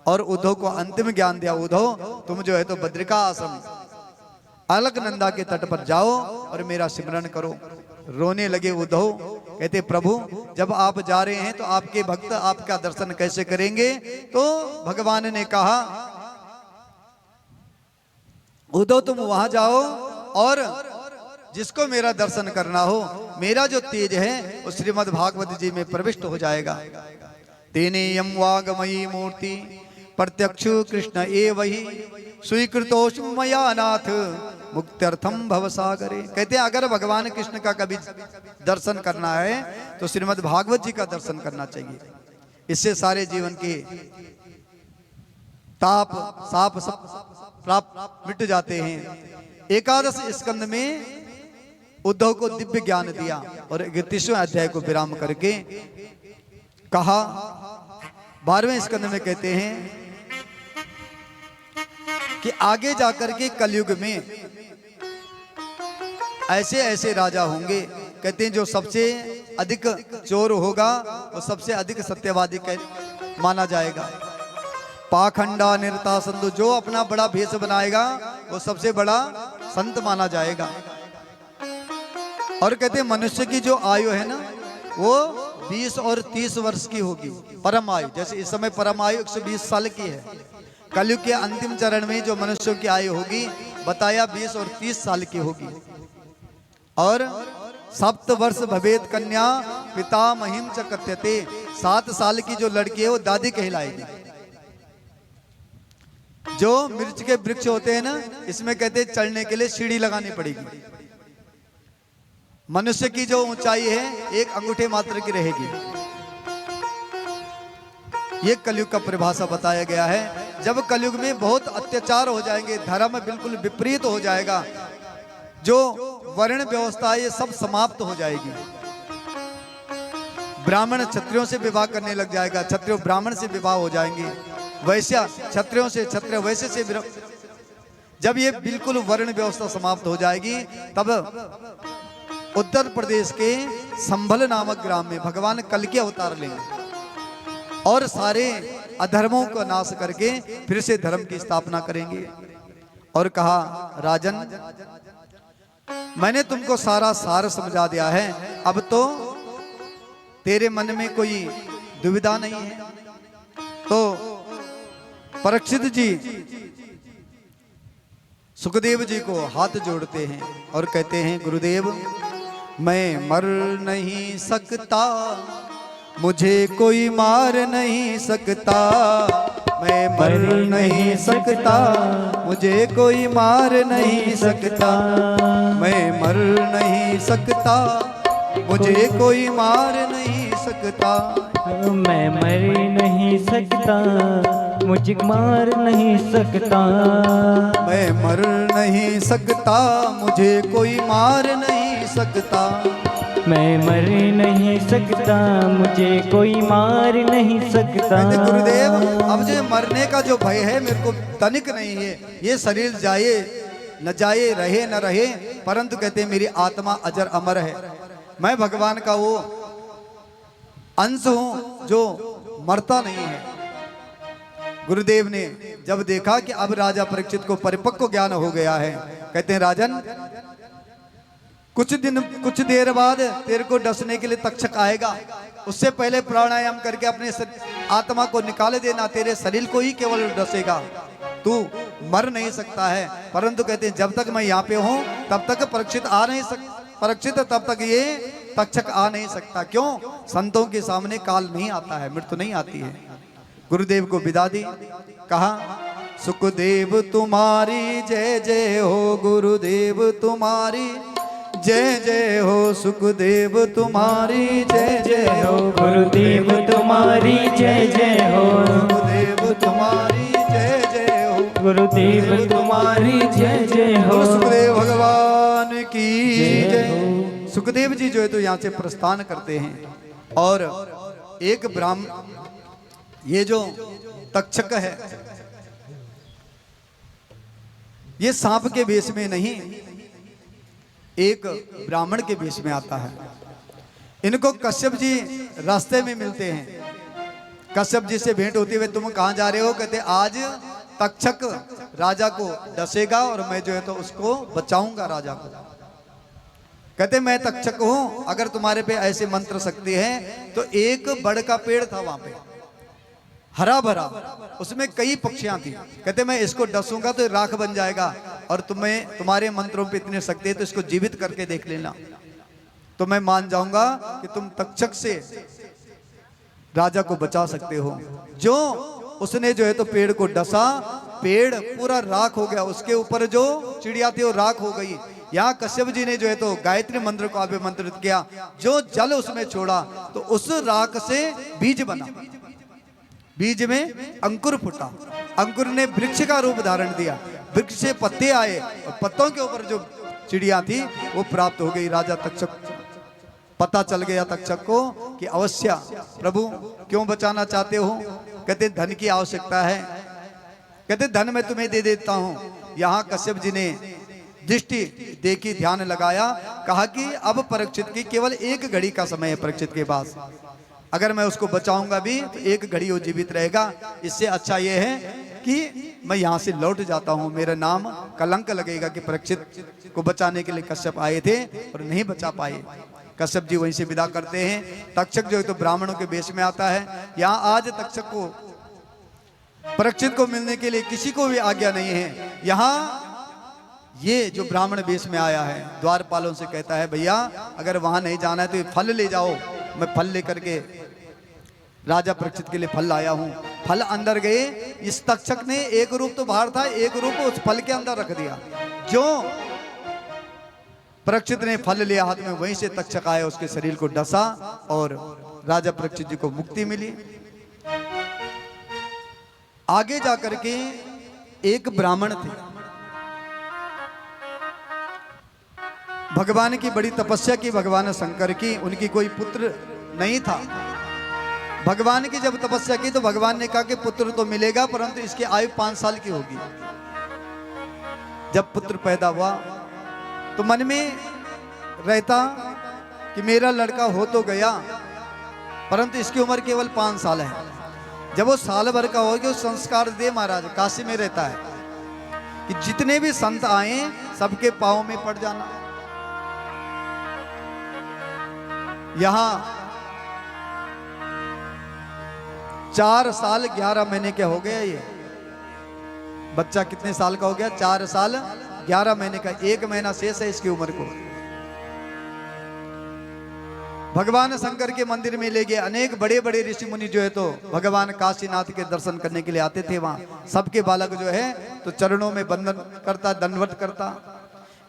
और उद्धव को अंतिम ज्ञान दिया। उद्धव, तुम जो है तो बद्रिका आश्रम अलकनंदा के तट पर जाओ और मेरा सिमरन करो। रोने लगे उद्धव, कहते प्रभु जब आप जा रहे हैं तो आपके भक्त आपका दर्शन कैसे करेंगे? तो भगवान ने कहा उद्धव तुम वहां जाओ और जिसको मेरा दर्शन करना हो, मेरा जो तेज है वो श्रीमद् भागवत जी में प्रविष्ट हो जाएगा। तेने यम वागमयी मूर्ति प्रत्यक्षु कृष्ण एवहि स्वीकृतोऽस्मि मया नाथ मुक्त्यर्थम भवसागरे। कहते हैं अगर भगवान कृष्ण का कभी दर्शन करना है तो श्रीमद् भागवत जी का दर्शन करना चाहिए। इससे सारे जीवन के ताप साप सब प्राप्त मिट जाते हैं। एकादश स्कंद में उद्धव को दिव्य ज्ञान दिया और 31वें अध्याय को विराम करके कहा 12वें स्कंद में कहते हैं कि आगे जाकर के कलयुग में ऐसे ऐसे राजा होंगे, कहते हैं जो सबसे अधिक चोर होगा वो सबसे अधिक सत्यवादी माना जाएगा। पाखंडा निरता संधु, जो अपना बड़ा भेष बनाएगा वो सबसे बड़ा संत माना जाएगा। और कहते हैं मनुष्य की जो आयु है ना वो 20 और 30 वर्ष की होगी, परम आयु। जैसे इस समय परम आयु 120 साल की है, कलयुग के अंतिम चरण में जो मनुष्यों की आयु होगी बताया 20 और 30 साल की होगी। और 7 वर्ष भवेत कन्या पिता महिम च कथ्यते, 7 साल की जो लड़की है वो दादी कहलाएगी। जो मिर्च के वृक्ष होते हैं ना, इसमें कहते हैं चढ़ने के लिए सीढ़ी लगानी पड़ेगी। मनुष्य की जो ऊंचाई है 1 अंगूठे मात्र की रहेगी। ये कलयुग का परिभाषा बताया गया है। जब कलयुग में बहुत अत्याचार हो जाएंगे, धर्म बिल्कुल विपरीत हो जाएगा, जो वर्ण व्यवस्था ये सब समाप्त हो जाएगी। ब्राह्मण क्षत्रियों से विवाह करने लग जाएगा, क्षत्रिय ब्राह्मण से विवाह हो जाएंगे, वैश्य क्षत्रियों से, क्षत्रिय वैश्य से। जब ये बिल्कुल वर्ण व्यवस्था समाप्त हो जाएगी तब उत्तर प्रदेश के संभल नामक ग्राम में भगवान कल्कि अवतार लेंगे और सारे अधर्मों को नाश करके फिर से धर्म की स्थापना करेंगे। और कहा राजन, मैंने तुमको सारा सार समझा दिया है, अब तो तेरे मन में कोई दुविधा नहीं है। तो परीक्षित जी सुखदेव जी को हाथ जोड़ते हैं और कहते हैं गुरुदेव, मैं मर नहीं सकता, मुझे कोई मार नहीं सकता। मैं मर नहीं सकता, मुझे कोई मार नहीं सकता। मैं मर नहीं सकता, मुझे कोई मार नहीं सकता। मैं मर नहीं सकता, मुझे मार नहीं सकता। मैं मर नहीं सकता, मुझे कोई मार नहीं सकता। मैं मर नहीं सकता, मुझे कोई मार नहीं सकता। गुरुदेव, अब जो मरने का जो भय है मेरे को तनिक नहीं है। ये शरीर जाए न जाए, रहे न रहे, परंतु कहते हैं मेरी आत्मा अजर अमर है। मैं भगवान का वो अंश हूँ जो मरता नहीं है। गुरुदेव ने जब देखा कि अब राजा परीक्षित को परिपक्व ज्ञान हो गया है, कहते हैं राजन कुछ देर बाद तेरे को डसने के लिए तक्षक आएगा, उससे पहले प्राणायाम करके अपने आत्मा को निकाले देना, तेरे शरीर को ही केवल डसेगा, तू मर नहीं सकता है। परंतु कहते हैं जब तक मैं यहाँ पे हूँ तब तक परीक्षित तब तक ये तक्षक आ नहीं सकता। क्यों? संतों के सामने काल नहीं आता है, मृत्यु नहीं आती है। गुरुदेव को विदा दी, कहा सुखदेव तुम्हारी जय जय हो, गुरुदेव तुम्हारी जय जय हो, सुखदेव तुम्हारी जय जय हो, गुरुदेव तुम्हारी जय जय हो, गुरुदेव तुम्हारी जय जय हो, गुरुदेव तुम्हारी जय जय हो, सुखदेव भगवान की जय। सुखदेव जी जो है तो यहाँ से प्रस्थान करते हैं और एक ब्राह्मण, ये जो तक्षक है ये सांप के वेश में नहीं एक ब्राह्मण के वेश में आता है। इनको कश्यप जी रास्ते में मिलते हैं। कश्यप जी से भेंट होती हुई तुम कहाँ जा रहे हो? कहते आज तक्षक राजा को डसेगा और मैं जो है तो उसको बचाऊंगा राजा को। कहते मैं तक्षक हूं, अगर तुम्हारे पे ऐसे मंत्र शक्ति है तो एक बड़ का पेड़ था वहां पे हरा भरा, उसमें कई पक्षियां थी। कहते मैं इसको डसूंगा तो राख बन जाएगा और तुम्हारे मंत्रों पे इतनी शक्ति है तो इसको जीवित करके देख लेना, तो मैं मान जाऊंगा कि तुम तक्षक से राजा को बचा सकते हो। जो उसने जो है तो पेड़ को डसा, पेड़ पूरा राख हो गया, उसके ऊपर जो चिड़िया थी वो राख हो गई। यहाँ कश्यप जी ने जो है तो गायत्री मंत्र को अभिमंत्रित किया, जो जल उसमें छोड़ा तो उस राख से बीज बना, बीज में अंकुर फूटा, अंकुर ने वृक्ष का रूप धारण दिया, वृक्ष से पत्ते आए और पत्तों के ऊपर जो चिड़िया थी वो प्राप्त हो गई। राजा तक्षक पता चल गया तक्षक को कि अवश्य प्रभु क्यों बचाना चाहते हो? कहते धन की आवश्यकता है। कहते धन मैं तुम्हें दे देता हूं। यहाँ कश्यप जी ने दृष्टि देखी, ध्यान लगाया, कहा कि अब परीक्षित की केवल एक घड़ी का समय है परीक्षित के पास, अगर मैं उसको बचाऊंगा भी तो एक घड़ी वो जीवित रहेगा, इससे अच्छा ये है कि मैं यहाँ से लौट जाता हूँ, मेरा नाम कलंक लगेगा कि परीक्षित को बचाने के लिए कश्यप आए थे और नहीं बचा पाए। कश्यप जी वहीं से विदा करते हैं। तक्षक जो है तो ब्राह्मणों के वेश में आता है। यहाँ आज तक्षक को परीक्षित को मिलने के लिए किसी को भी आज्ञा नहीं है। यहाँ ये जो ब्राह्मण वेश में आया है द्वारपालों से कहता है भैया अगर वहां नहीं जाना है तो ये फल ले जाओ, मैं फल लेकर के राजा परीक्षित के लिए फल लाया हूं। फल अंदर गए, इस तक्षक ने एक रूप तो बाहर था, एक रूप उस फल के अंदर रख दिया। जो परीक्षित ने फल लिया हाथ में, वहीं से तक्षक आया, उसके शरीर को डसा और राजा परीक्षित जी को मुक्ति मिली। आगे जाकर के एक ब्राह्मण थे, भगवान की बड़ी तपस्या की, भगवान शंकर की, उनकी कोई पुत्र नहीं था। भगवान की जब तपस्या की तो भगवान ने कहा कि पुत्र तो मिलेगा परंतु इसकी आयु 5 साल की होगी। जब पुत्र पैदा हुआ तो मन में रहता कि मेरा लड़का हो तो गया परंतु इसकी उम्र केवल 5 साल है। जब वो साल भर का हो गया संस्कार दे महाराज, काशी में रहता है कि जितने भी संत आए सबके पांव में पड़ जाना। यहां 4 साल 11 महीने के हो गया। ये बच्चा कितने साल का हो गया? 4 साल 11 महीने का, 1 महीना शेष है इसकी उम्र को। भगवान शंकर के मंदिर में ले गए। अनेक बड़े बड़े ऋषि मुनि जो है तो भगवान काशीनाथ के दर्शन करने के लिए आते थे। वहां सबके बालक जो है तो चरणों में बंदन करता, दंडवत करता।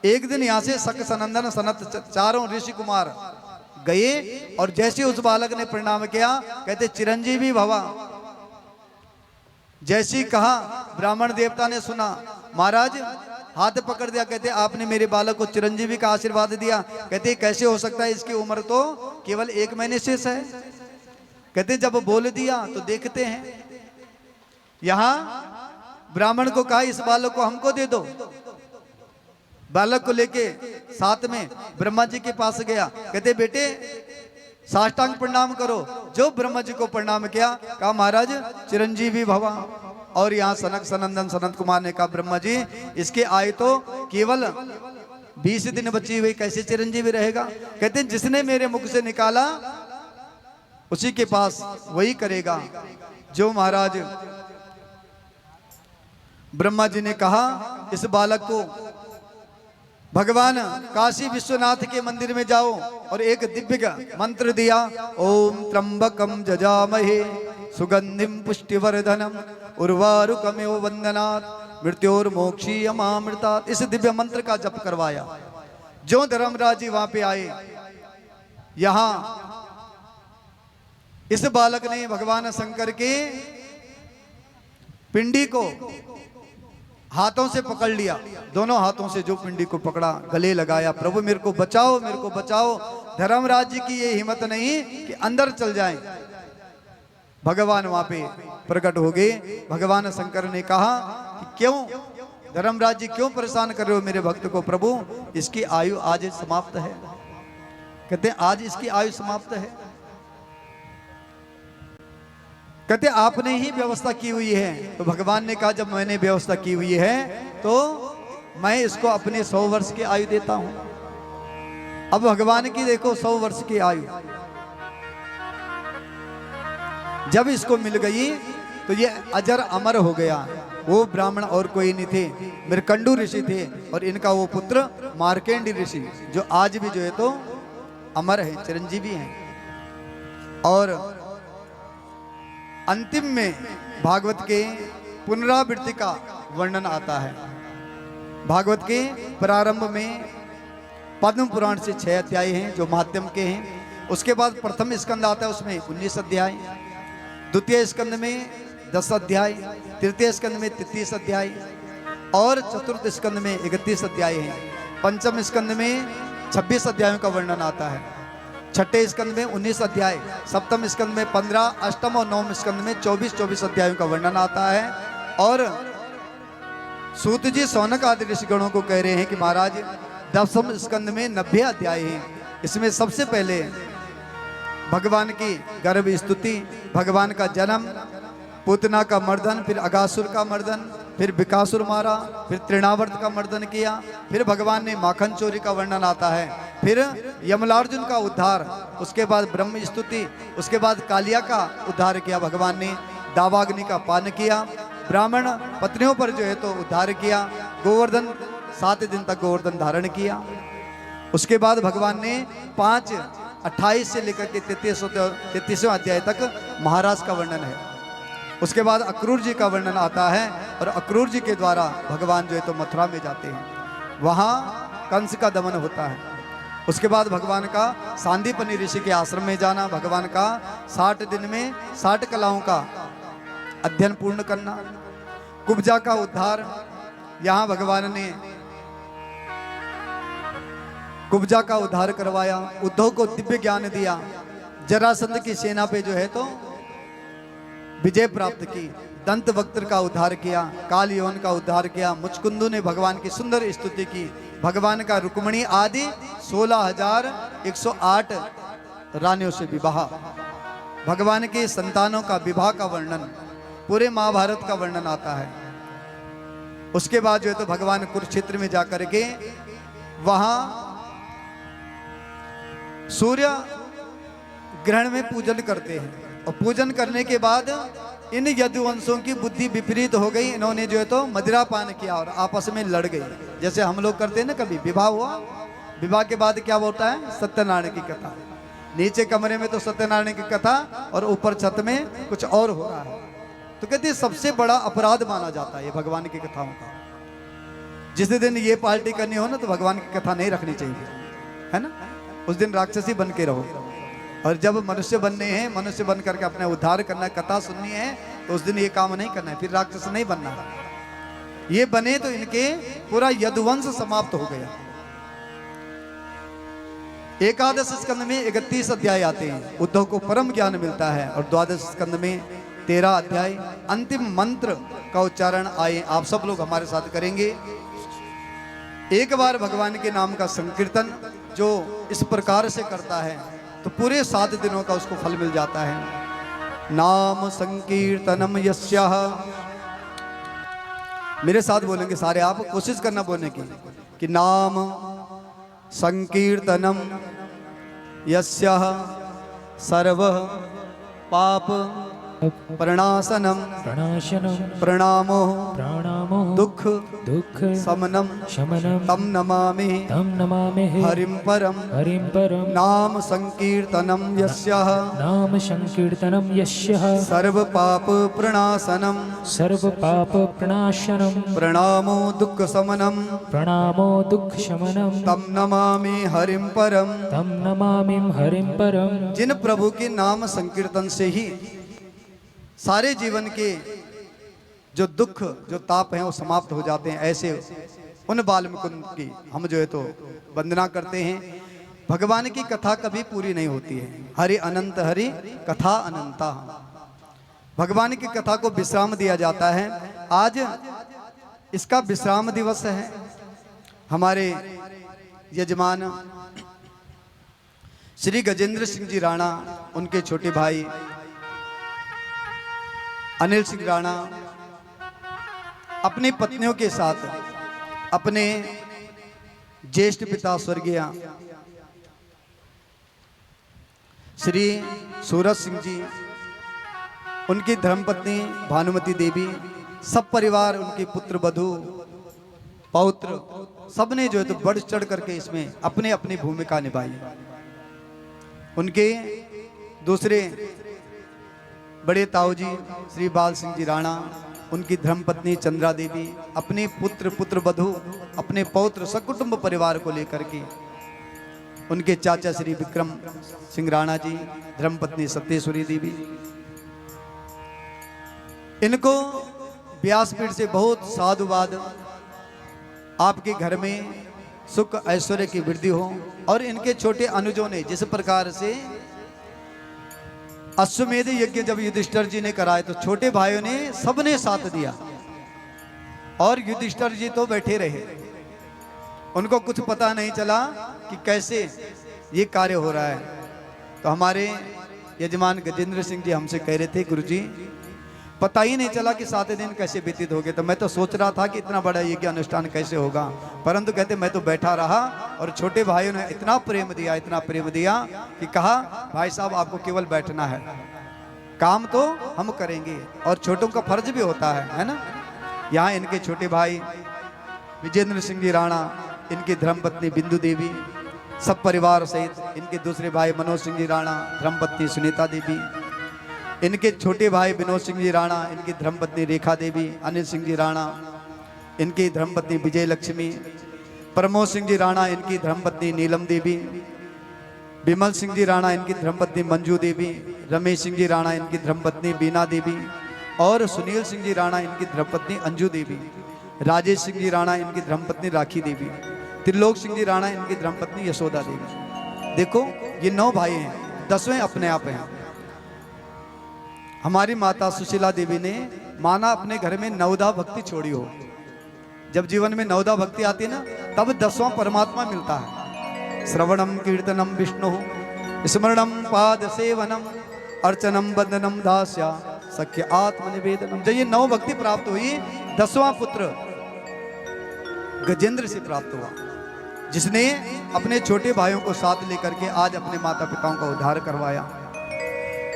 एक दिन यहाँ से शक सनंदन सनत चारों ऋषि कुमार गए और जैसे उस बालक ने प्रणाम किया कहते चिरंजीवी भवा। जैसी कहा ब्राह्मण देवता ने सुना, महाराज हाथ पकड़ दिया, कहते आपने मेरे बालक को चिरंजीवी का आशीर्वाद दिया। कहते कैसे हो सकता है, इसकी उम्र तो केवल 1 महीने शेष है। कहते जब बोल दिया तो देखते हैं। यहां ब्राह्मण को कहा इस बालक को हमको दे दो। बालक को लेके साथ में ब्रह्मा जी के पास गया। कहते बेटे साष्टांग प्रणाम करो। जो ब्रह्मा जी को प्रणाम किया, कहा महाराज चिरंजीवी भवा। और यहाँ सनक सनंदन सनत कुमार ने कहा ब्रह्मा जी इसके आयु तो केवल 20 दिन बची हुई, कैसे चिरंजीवी रहेगा? कहते हैं जिसने मेरे मुख से निकाला उसी के पास वही करेगा। जो महाराज ब्रह्मा जी ने कहा इस बालक को भगवान काशी विश्वनाथ के मंदिर में जाओ और एक दिव्य मंत्र दिया, ओम त्र्यंबकम जजामहे सुगंधिम पुष्टिवर्धनम उर्वारुकमेव वंदनात् मृत्योर्मोक्षीयमामृतात्। इस दिव्य मंत्र का जप करवाया। जो धर्मराज जी वहां पे आए, यहां इस बालक ने भगवान शंकर के पिंडी को हाथों से पकड़ लिया, दोनों हाथों से जो पिंडी को पकड़ा, गले लगाया, प्रभु मेरे को बचाओ, मेरे को बचाओ। धर्मराज जी की ये हिम्मत नहीं कि अंदर चल जाएं। भगवान वहां पे प्रकट हो गए। भगवान शंकर ने कहा कि क्यों धर्मराज जी क्यों परेशान कर रहे हो मेरे भक्त को? प्रभु इसकी आयु आज समाप्त है। कहते आज इसकी आयु समाप्त है। कहते आपने ही व्यवस्था की हुई है। तो भगवान ने कहा जब मैंने व्यवस्था की हुई है तो मैं इसको अपने 100 वर्ष की आयु देता हूं। अब भगवान की देखो 100 वर्ष की आयु जब इसको मिल गई तो ये अजर अमर हो गया। वो ब्राह्मण और कोई नहीं थे, मृकंडू ऋषि थे और इनका वो पुत्र मार्केंडी ऋषि जो आज भी जो है तो अमर है, चिरंजीवी हैं। और अंतिम में भागवत के पुनरावृत्ति का वर्णन आता है। भागवत के प्रारंभ में पद्म पुराण से 6 अध्याय हैं जो माध्यम के हैं। उसके बाद प्रथम स्कंद आता है, उसमें 19 अध्याय, द्वितीय स्कंद में 10 अध्याय, तृतीय स्कंद में 33 अध्याय और चतुर्थ स्कंद में 31 अध्याय हैं। पंचम स्कंद में 26 अध्यायों का वर्णन आता है। छठे स्कंद में 19 अध्याय, सप्तम स्कंद में 15, अष्टम और नवम स्कंद में 24 अध्यायों का वर्णन आता है। और सूत जी सौनक आदि ऋषिगणों को कह रहे हैं कि महाराज 10वें स्कंद में 90 अध्याय हैं। इसमें सबसे पहले भगवान की गर्भ स्तुति, भगवान का जन्म, पूतना का मर्दन, फिर अगासुर का मर्दन, फिर बिकासुर मारा, फिर तृणावर्त का मर्दन किया, फिर भगवान ने माखन चोरी का वर्णन आता है, फिर यमलार्जुन का उद्धार, उसके बाद ब्रह्म स्तुति, उसके बाद कालिया का उद्धार किया भगवान ने, दावाग्नि का पान किया, ब्राह्मण पत्नियों पर जो है तो उद्धार किया, गोवर्धन 7 दिन तक गोवर्धन धारण किया। उसके बाद भगवान ने 5:28 से लेकर के 33वें अध्याय तक महाराज का वर्णन है। उसके बाद अक्रूर जी का वर्णन आता है और अक्रूर जी के द्वारा भगवान जो है तो मथुरा में जाते हैं, वहां कंस का दमन होता है। उसके बाद भगवान का सांदीपनि ऋषि के आश्रम में जाना, भगवान का 60 दिन में 60 कलाओं का अध्ययन पूर्ण करना, कुब्जा का उद्धार, यहां भगवान ने कुब्जा का उद्धार करवाया, उद्धव को दिव्य ज्ञान दिया, जरासंध की सेना पे जो है तो विजय प्राप्त की, दंत वक्त्र का उद्धार किया, काल यवन का उद्धार किया, मुचकुंदू ने भगवान की सुंदर स्तुति की, भगवान का रुक्मिणी आदि 16,108 रानियों से विवाह, भगवान के संतानों का विवाह का वर्णन, पूरे महाभारत का वर्णन आता है। उसके बाद जो है तो भगवान कुरुक्षेत्र में जाकर के वहां सूर्य ग्रहण में पूजन करते हैं और पूजन करने के बाद इन यदुवंशों की बुद्धि विपरीत हो गई। इन्होंने जो है तो मदिरा पान किया और आपस में लड़ गए, जैसे हम लोग करते हैं ना, कभी विवाह हुआ, विवाह के बाद क्या होता है, सत्यनारायण की कथा, नीचे कमरे में तो सत्यनारायण की कथा और ऊपर छत में कुछ और हो रहा है। तो कहते हैं सबसे बड़ा अपराध माना जाता है ये भगवान की कथाओं का। जिस दिन ये पार्टी करनी हो ना तो भगवान की कथा नहीं रखनी चाहिए, है ना, उस दिन राक्षसी बन के रहो। और जब मनुष्य बनने हैं, मनुष्य बन करके अपना उद्धार करना है, कथा सुननी है, तो उस दिन ये काम नहीं करना है, फिर राक्षस नहीं बनना है। ये बने तो इनके पूरा यदुवंश समाप्त हो गया। एकादश स्कंद में 31 अध्याय आते हैं, उद्धव को परम ज्ञान मिलता है। और द्वादश स्कंद में 13 अध्याय, अंतिम मंत्र का उच्चारण आए आप सब लोग हमारे साथ करेंगे। एक बार भगवान के नाम का संकीर्तन जो इस प्रकार से करता है तो पूरे 7 दिनों का उसको फल मिल जाता है। नाम संकीर्तनम यस्याह, मेरे साथ बोलेंगे सारे, आप कोशिश करना बोलने की, कि नाम संकीर्तनम यस्याह सर्व पाप प्रणाशनम प्रणामो दुख शमनम तम नमामि हरिं परम नाम संकीर्तनम यस्याह सर्व पाप प्रणाशनम प्रणामो दुख शमनम तम नमामि हरिं परम। जिन प्रभु के नाम संकीर्तन से ही सारे जीवन के जो दुख जो ताप हैं वो समाप्त हो जाते हैं, ऐसे उन बाल मुकुंद की हम जो है तो वंदना करते हैं। भगवान की कथा कभी पूरी नहीं होती है। हरि अनंत हरि कथा अनंता, भगवान की कथा को विश्राम दिया जाता है। आज इसका विश्राम दिवस है। हमारे यजमान श्री गजेंद्र सिंह जी राणा, उनके छोटे भाई अनिल सिंह राणा अपनी पत्नियों के साथ अपने ज्येष्ठ पिता स्वर्गीय श्री सूरज सिंह जी, उनकी धर्मपत्नी भानुमति देवी, सब परिवार, उनके पुत्र वधू पौत्र, सबने जो है तो बढ़ चढ़ करके इसमें अपनी अपनी भूमिका निभाई। उनके दूसरे बड़े ताऊ जी श्री बाल सिंह जी राणा, उनकी धर्मपत्नी चंद्रा देवी, अपने पुत्र वधू, अपने पौत्र सकुटुंब परिवार को लेकर के, उनके चाचा श्री विक्रम सिंह राणा जी, धर्मपत्नी सत्येश्वरी देवी, इनको व्यासपीठ से बहुत साधुवाद, आपके घर में सुख ऐश्वर्य की वृद्धि हो। और इनके छोटे अनुजों ने जिस प्रकार से अश्वमेध यज्ञ जब युधिष्ठिर जी ने कराए तो छोटे भाइयों ने सबने साथ दिया और युधिष्ठिर जी तो बैठे रहे। उनको कुछ पता नहीं चला कि कैसे ये कार्य हो रहा है। तो हमारे यजमान गजेंद्र सिंह जी हमसे कह रहे थे, गुरुजी पता ही नहीं चला कि 7 दिन कैसे व्यतीत हो गए। तो मैं तो सोच रहा था कि इतना बड़ा यज्ञ अनुष्ठान कैसे होगा, परंतु कहते मैं तो बैठा रहा और छोटे भाइयों ने इतना प्रेम दिया कि कहा भाई साहब आपको केवल बैठना है, काम तो हम करेंगे और छोटों का फर्ज भी होता है ना। यहाँ इनके छोटे भाई विजेंद्र सिंह जी राणा, इनकी धर्मपत्नी बिंदु देवी, सब परिवार सहित इनके दूसरे भाई मनोज सिंह जी राणा, धर्मपत्नी सुनीता देवी, इनके छोटे भाई विनोद सिंह जी राणा, इनकी धर्मपत्नी रेखा देवी, अनिल सिंह जी राणा, इनकी धर्मपत्नी विजय लक्ष्मी, प्रमोद सिंह जी राणा, इनकी धर्मपत्नी नीलम देवी, विमल सिंह जी राणा, इनकी धर्मपत्नी मंजू देवी, रमेश सिंह जी राणा, इनकी धर्मपत्नी बीना देवी, और सुनील सिंह जी राणा, इनकी धर्मपत्नी अंजू देवी, राजेश सिंह जी राणा, इनकी धर्मपत्नी राखी देवी, त्रिलोक सिंह जी राणा, इनकी धर्मपत्नी यशोदा देवी। देखो ये 9 भाई हैं, 10वें अपने आप हैं। हमारी माता सुशीला देवी ने माना अपने घर में 9दा भक्ति छोड़ी हो। जब जीवन में 9दा भक्ति आती है ना, तब 10वां परमात्मा मिलता है। श्रवणम कीर्तनम विष्णु स्मरणम पाद सेवनम अर्चनम बंदनम दास्या सख्य आत्मनिवेदनम। जब ये 9 भक्ति प्राप्त हुई, 10वां पुत्र गजेंद्र से प्राप्त हुआ, जिसने अपने छोटे भाइयों को साथ लेकर के आज अपने माता पिताओं का उद्धार करवाया।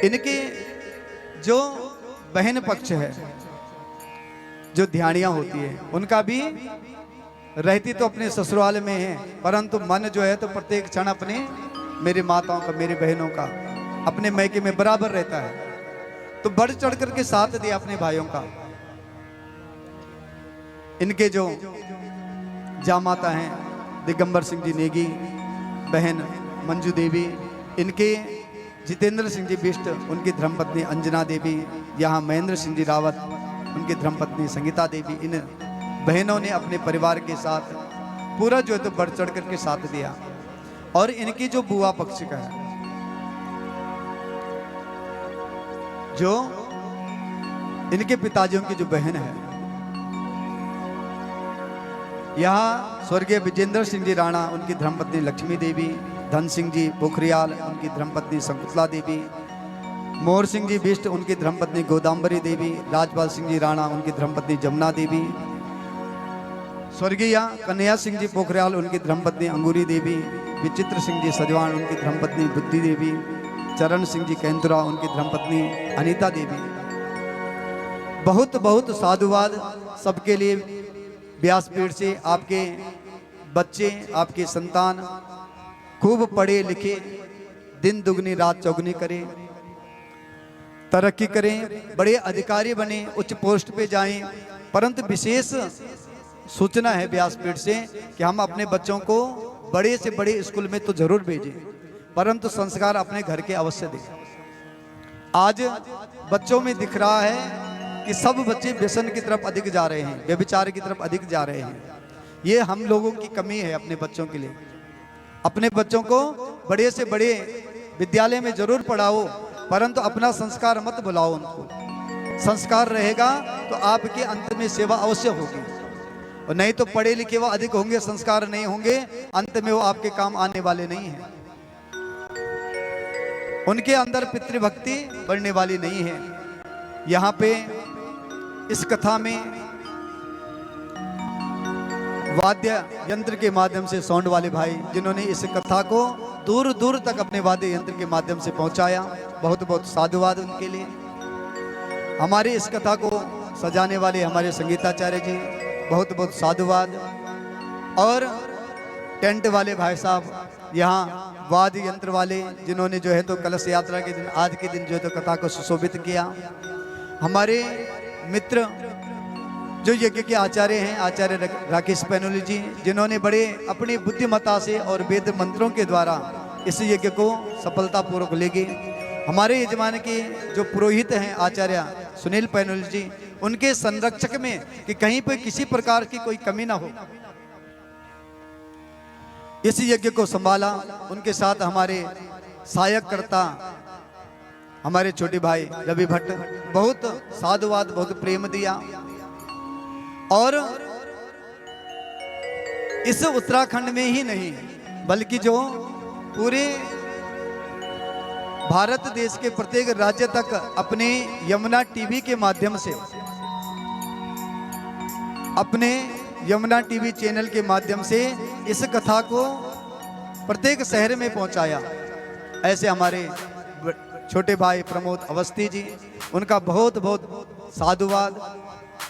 इनके जो बहन पक्ष है, जो ध्यानियां होती है, उनका भी रहती तो अपने ससुराल में है, परंतु मन जो है तो प्रत्येक क्षण अपने मेरी माताओं का, मेरी बहनों का, अपने मैके में बराबर रहता है। तो बढ़ चढ़ करके साथ दिया अपने भाइयों का। इनके जो जामाता हैं दिगंबर सिंह जी नेगी, बहन मंजू देवी, इनके जितेंद्र सिंह जी बिष्ट, उनकी धर्मपत्नी अंजना देवी, यहाँ महेंद्र सिंह जी रावत, उनकी धर्मपत्नी संगीता देवी, इन बहनों ने अपने परिवार के साथ पूरा जो है तो बढ़ चढ़ करके साथ दिया। और इनकी जो बुआ पक्ष का है, जो इनके पिताजियों की जो बहन है, यहाँ स्वर्गीय विजेंद्र सिंह जी राणा, उनकी धर्मपत्नी लक्ष्मी देवी, धन सिंह जी पोखरियाल, उनकी धर्मपत्नी शंकुतला देवी, मोहर सिंह जी बिष्ट, उनकी धर्मपत्नी गोदाम्बरी देवी, राजपाल सिंह जी राणा, उनकी धर्मपत्नी जमुना देवी, स्वर्गीय कन्हैया सिंह जी पोखरियाल, उनकी धर्मपत्नी अंगूरी देवी, विचित्र सिंह जी सजवान, उनकी धर्मपत्नी बुद्धि देवी, चरण सिंह जी कैंतुरा, उनकी धर्मपत्नी अनीता देवी। बहुत बहुत साधुवाद सबके लिए। व्यासपीठ से आपके बच्चे, आपके संतान खूब पढ़े लिखे, दिन दुगनी रात चौगनी करें, तरक्की करें, बड़े अधिकारी बने, उच्च पोस्ट पे जाएं। परंतु विशेष सूचना है व्यासपीठ से कि हम अपने बच्चों को बड़े से बड़े स्कूल में तो जरूर भेजें, परंतु संस्कार अपने घर के अवश्य दें। आज बच्चों में दिख रहा है कि सब बच्चे व्यसन की तरफ अधिक जा रहे हैं, व्यभिचार की तरफ अधिक जा रहे हैं। ये हम लोगों की कमी है अपने बच्चों के लिए। अपने बच्चों को बड़े से बड़े विद्यालय में जरूर पढ़ाओ, परंतु अपना संस्कार मत भुलाओ उनको। संस्कार रहेगा तो आपके अंत में सेवा अवश्य होगी, और नहीं तो पढ़े लिखे वो अधिक होंगे, संस्कार नहीं होंगे, अंत में वो आपके काम आने वाले नहीं हैं। उनके अंदर पितृभक्ति बढ़ने वाली नहीं है। यहाँ पे इस कथा में वाद्य यंत्र के माध्यम से साउंड वाले भाई जिन्होंने इस कथा को दूर दूर तक अपने वाद्य यंत्र के माध्यम से पहुंचाया, बहुत बहुत साधुवाद उनके लिए। हमारी इस कथा को सजाने वाले हमारे संगीताचार्य जी, बहुत बहुत साधुवाद। और टेंट वाले भाई साहब, यहाँ वाद्य यंत्र वाले जिन्होंने जो है तो कलश यात्रा के दिन, आज के दिन जो है तो कथा को सुशोभित किया। हमारे मित्र जो यज्ञ के आचार्य हैं, आचार्य राकेश पैनोली जी, जिन्होंने बड़े अपनी बुद्धिमत्ता से और वेद मंत्रों के द्वारा इस यज्ञ को सफलतापूर्वक ले गए। हमारे यजमान के जो पुरोहित हैं आचार्य सुनील पैनोली जी, उनके संरक्षक में कि कहीं पर किसी प्रकार की कोई कमी ना हो, इस यज्ञ को संभाला। उनके साथ हमारे सहायक करता हमारे छोटे भाई रवि भट्ट, बहुत साधुवाद, बहुत प्रेम दिया। और इस उत्तराखंड में ही नहीं बल्कि जो पूरे भारत देश के प्रत्येक राज्य तक अपने यमुना टीवी के माध्यम से, अपने यमुना टीवी चैनल के माध्यम से इस कथा को प्रत्येक शहर में पहुंचाया। ऐसे हमारे छोटे भाई प्रमोद अवस्थी जी, उनका बहुत बहुत साधुवाद।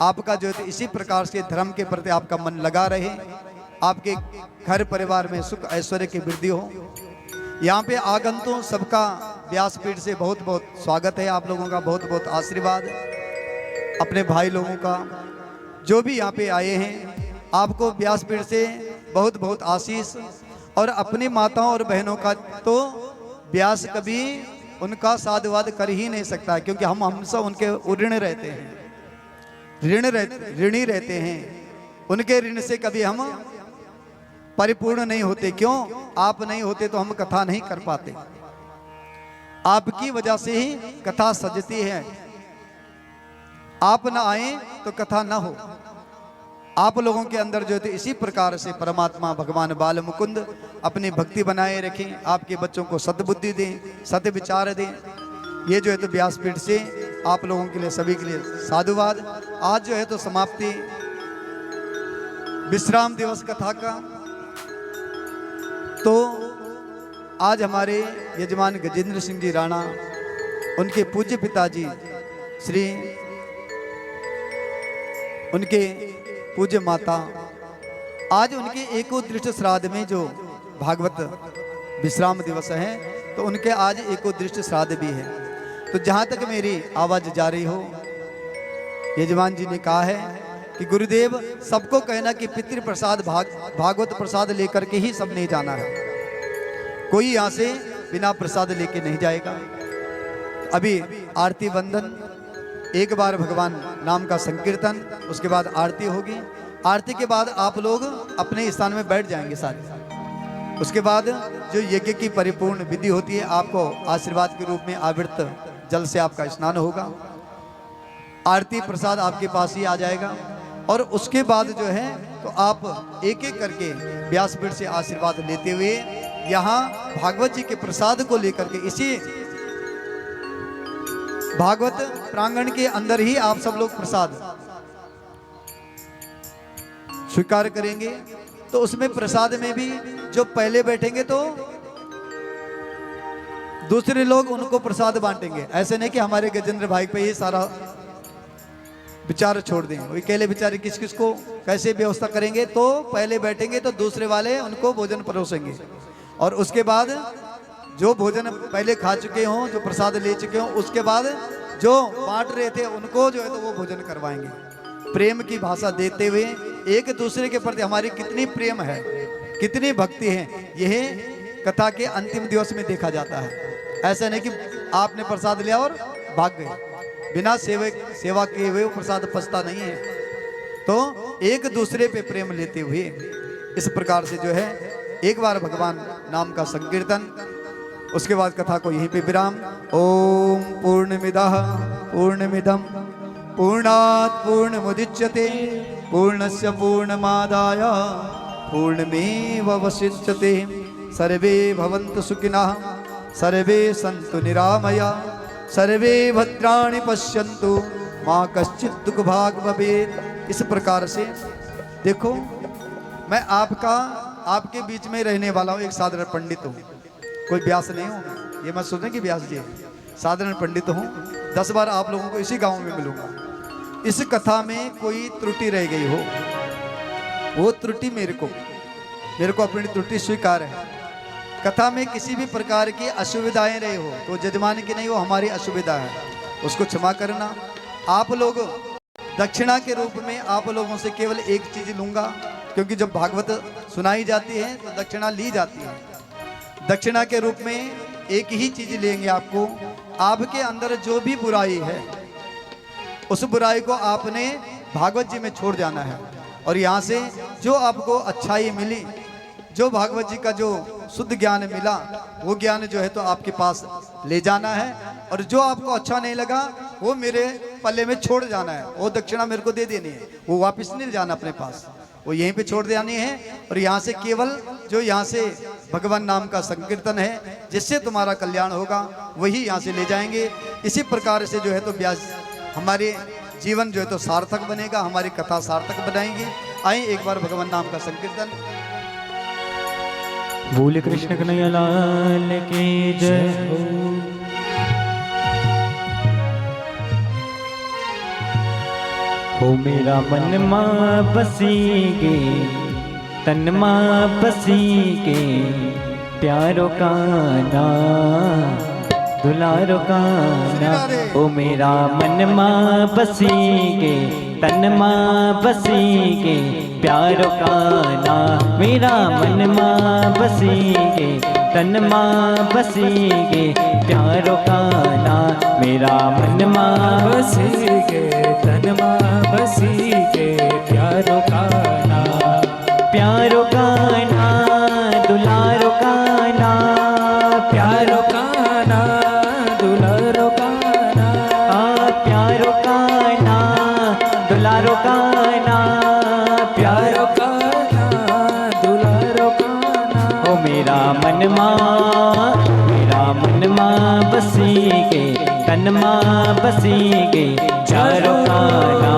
आपका जो है इसी प्रकार से धर्म के प्रति आपका मन लगा रहे, आपके घर परिवार में सुख ऐश्वर्य की वृद्धि हो। यहाँ पे आगंतुक सबका व्यासपीठ से बहुत बहुत स्वागत है, आप लोगों का बहुत बहुत आशीर्वाद। अपने भाई लोगों का जो भी यहाँ पे आए हैं, आपको व्यासपीठ से बहुत बहुत आशीष। और अपनी माताओं और बहनों का तो व्यास कभी उनका साधुवाद कर ही नहीं सकता, क्योंकि हम हमेशा उनके ऋण रहते हैं, ऋणी रहते हैं। उनके ऋण से कभी हम परिपूर्ण नहीं होते। क्यों? आप नहीं होते तो हम कथा नहीं कर पाते। आपकी वजह से ही कथा सजती है। आप ना आए तो कथा ना हो। आप लोगों के अंदर जो है इसी प्रकार से परमात्मा भगवान बाल मुकुंद अपनी भक्ति बनाए रखें, आपके बच्चों को सद्बुद्धि दें, सत्य विचार दें। ये जो है तो व्यासपीठ से आप लोगों के लिए, सभी के लिए साधुवाद। आज जो है तो समाप्ति विश्राम दिवस कथा का। तो आज हमारे यजमान गजेंद्र सिंह जी राणा, उनके पूज्य पिताजी श्री, उनके पूज्य माता, आज उनके एकोदृष्ट श्राद्ध में जो भागवत विश्राम दिवस है, तो उनके आज एकोदृष्ट श्राद्ध भी है। तो जहाँ तक मेरी आवाज़ जा रही हो, यजमान जी ने कहा है कि गुरुदेव सबको कहना कि पितृ प्रसाद भागवत प्रसाद लेकर के ही सबने जाना है, कोई यहाँ से बिना प्रसाद लेके नहीं जाएगा। अभी आरती वंदन, एक बार भगवान नाम का संकीर्तन, उसके बाद आरती होगी। आरती के बाद आप लोग अपने स्थान में बैठ जाएंगे सारे। उसके बाद जो यज्ञ की परिपूर्ण विधि होती है, आपको आशीर्वाद के रूप में आवृत जल से आपका स्नान होगा। आरती प्रसाद आपके पास ही आ जाएगा। और उसके बाद जो है तो आप एक एक करके व्यासपीठ से आशीर्वाद लेते हुए यहाँ भागवत जी के प्रसाद को लेकर के इसी भागवत प्रांगण के अंदर ही आप सब लोग प्रसाद स्वीकार करेंगे। तो उसमें प्रसाद में भी जो पहले बैठेंगे तो दूसरे लोग उनको प्रसाद बांटेंगे। ऐसे नहीं कि हमारे गजेंद्र भाई पे ही सारा विचार छोड़ दें, वही अकेले बेचारे किस किस को कैसे व्यवस्था करेंगे। तो पहले बैठेंगे तो दूसरे वाले उनको भोजन परोसेंगे, और उसके बाद जो भोजन पहले खा चुके हों, जो प्रसाद ले चुके हों, उसके बाद जो बांट रहे थे उनको जो है तो वो भोजन करवाएंगे। प्रेम की भाषा देते हुए एक दूसरे के प्रति हमारी कितनी प्रेम है, कितनी भक्ति है, यह कथा के अंतिम दिवस में देखा जाता है। ऐसा नहीं कि आपने प्रसाद लिया और भाग गए, बिना सेवा किए हुए वो प्रसाद पचता नहीं है। तो एक दूसरे पे प्रेम लेते हुए इस प्रकार से जो है एक बार भगवान नाम का संकीर्तन, उसके बाद कथा को यहीं पे विराम। ओम पूर्णमिदः पूर्णमिदं पूर्णात् पूर्णमुदच्यते पूर्णस्य पूर्णमादाय पूर्णमेवावशिष्यते। सर्वे भवन्तु सुखिनः सर्वे सन्तु निरामया सर्वे भद्राणि पश्यन्तु माँ कश्चित् दुःख भाग भवेत्। इस प्रकार से देखो, मैं आपके बीच में रहने वाला हूँ, एक साधारण पंडित हूँ, कोई व्यास नहीं हूँ। ये मत सोचें कि व्यास जी है, साधारण पंडित हूँ। 10 बार आप लोगों को इसी गांव में मिलूंगा। इस कथा में कोई त्रुटि रह गई हो, वो त्रुटि मेरे को अपनी त्रुटि स्वीकार है। कथा में किसी भी प्रकार की असुविधाएं रही हो तो जजमान की नहीं, वो हमारी असुविधा है, उसको क्षमा करना। आप लोग दक्षिणा के रूप में आप लोगों से केवल एक चीज लूंगा, क्योंकि जब भागवत सुनाई जाती है तो दक्षिणा ली जाती है। दक्षिणा के रूप में एक ही चीज लेंगे आपको। आपके अंदर जो भी बुराई है उस बुराई को आपने भागवत जी में छोड़ जाना है, और यहाँ से जो आपको अच्छाई मिली, जो भागवत जी का जो शुद्ध ज्ञान मिला, वो ज्ञान जो है तो आपके पास ले जाना है। और जो आपको अच्छा नहीं लगा वो मेरे पल्ले में छोड़ जाना है, वो दक्षिणा मेरे को दे देनी है, वो वापस नहीं जाना अपने पास, वो यहीं पे छोड़ देनी है। और यहाँ से केवल जो यहाँ से भगवान नाम का संकीर्तन है जिससे तुम्हारा कल्याण होगा, वही यहाँ से ले जाएंगे। इसी प्रकार से जो है तो व्यास हमारे जीवन जो है तो सार्थक बनेगा, हमारी कथा सार्थक बनाएंगे। आइए एक बार भगवान नाम का संकीर्तन। बोले कृष्ण कन्हैया लाल की जय हो। हो मेरा मन माँ बसीगे तन माँ बसीगे, प्यारो का ना दुलारो का ना। ओ मेरा मन माँ बसीगे तन माँ बसीगे, प्यारो का ना। मेरा मन माँ बसीगे तन माँ बसीगे, प्यारो का ना। मेरा मन माँ बसीगे तन माँ बसीगे, प्यारो का ना। प्यारो का ना दुलारो का ना, प्यारो का ना दुलारो का ना। प्यारो का ना दुलारो का ना, प्यारो का ना दुलारो का ना। ओ मेरा मन माँ बसीगे तन माँ बसीगे, प्यारो का ना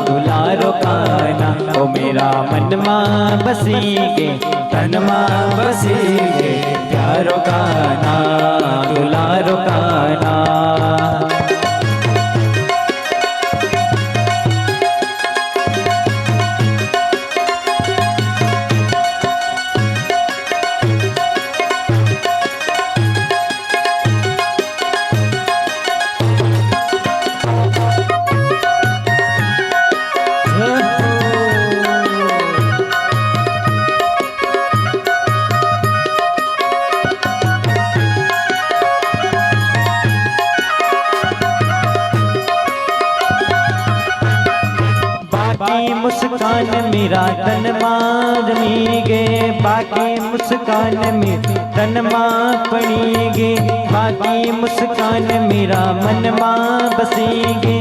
दुलारो का ना। ओ मेरा मन माँ बसीगे तन माँ बसीगे, प्यारो का ना दुलारो का ना। बाकी मुस्कान मेरा तन मार मीगे, बाकी मुस्कान में तन माँ पड़ीगे। बाकी मुस्कान मेरा मन माँ बसीगे,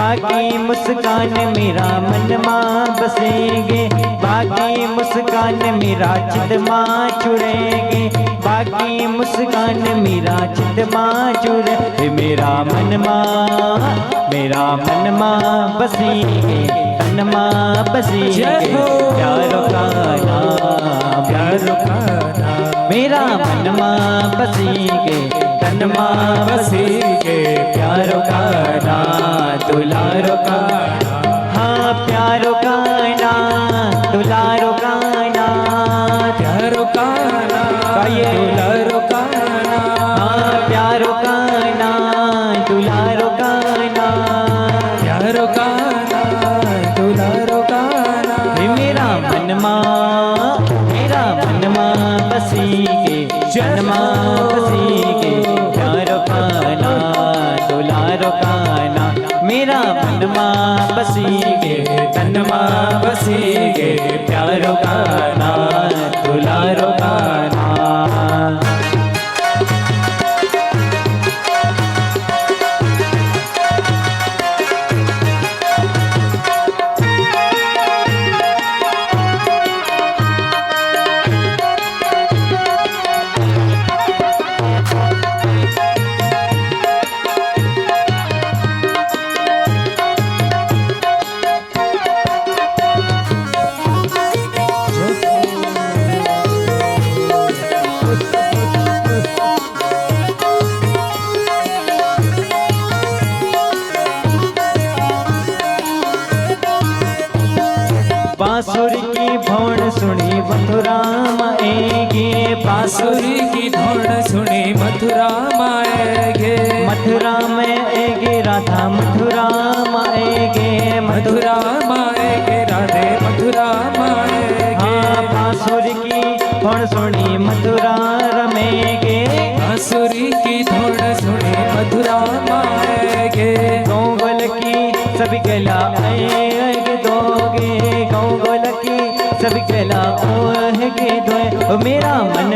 बाकी मुस्कान मेरा मन माँ बसेंगे, बाकी मुस्कान मेरा चित माँ चुड़ेंगे, बाकी मुस्कान मेरा चित माँ चुड़े। मेरा मन माँ बसेंगे, तन माँ बसेंगे, प्यारो का नाम, प्यारो का नाम। मेरा मन माँ बसेंगे, तन माँ बसेंगे, प्यारो का नाम, दुलारो का नाम। हाँ प्यारो का नाम, दुलारो का नाम, प्यारो का नाम, गाइए। दुलारो का नाम। हाँ प्यारो का नाम, दुलारो का नाम, प्यारो का नाम, दुलारो का नाम। मेरा मन माँ बसेंगे, जन माँ बसेंगे, प्यारो का नाम, दुलारो का नाम। मेरा मन माँ बसेंगे, तन माँ बसेंगे, प्यारो का नाम, दुलारो का नाम। बांसुरी की भौण सुनी मथुरा माएगे, बांसुरी की धुन सुनी मथुरा माएगे, मथुरा में आएगे राधा, मथुरा माएगे, मथुरा माएगे राधे, मथुरा माएगे। हाँ बांसुरी की भौण सुनी मथुरा रमेगे, बांसुरी की धुन सुनी मथुरा माएगे। गौगल की सभी गला आएगे दोगे, गौगल की सभी गला ओहेगे दोए। ओ मेरा मन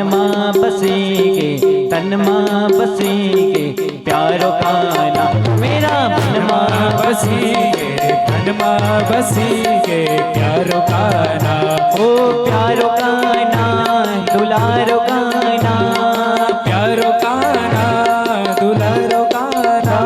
माँ बसेंगे, तन माँ बसेंगे, प्यारो का नाम। मेरा मन माँ बसेंगे, तन माँ बसेंगे, प्यारो का नाम। ओ प्यारो का नाम, दुलारो का नाम, प्यारो का नाम, दुलारो का नाम।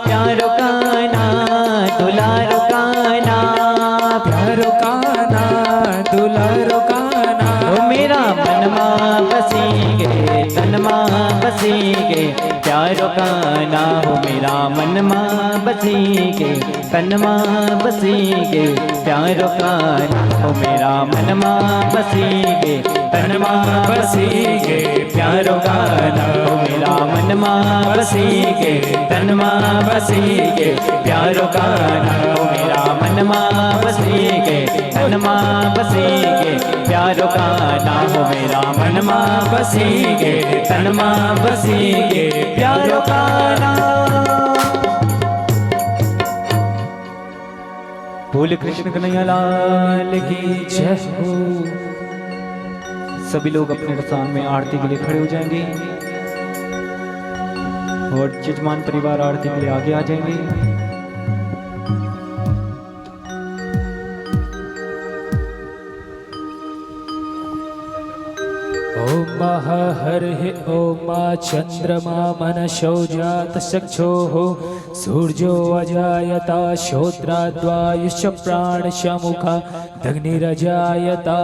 प्यारो का नाम, दुलारो का नाम, प्यारो का नाम, दुलारो का नाम। ओ मेरा मन माँ बसेंगे, तन माँ बसेंगे, प्यारो का नाम। ओ मेरा मन माँ बसेंगे, तन माँ बसेंगे, प्यारो का नाम। ओ मेरा मन माँ बसेंगे, तन माँ बसेंगे, प्यारो का नाम। ओ मेरा मन माँ बसेंगे, तन माँ बसेंगे, प्यारो का नाम। ओ मेरा मन माँ बसेंगे, तन माँ बसेंगे, प्यारो का नाम। ओ मेरा मन माँ बसेंगे, तन माँ बसेंगे, प्यारो का नाम। बोल कृष्ण कन्हैया लाल की जय हो। सभी लोग अपने स्थान में आरती के लिए खड़े हो जाएंगे और यजमान परिवार आरती के लिए आगे आ जाएंगे। ओम हरिः ओम चंद्रमा मनशो जात चक्षुः सूर्यो अजायता श्रोत्राद्वायुश्च प्राणशमुखा दग्निरजायता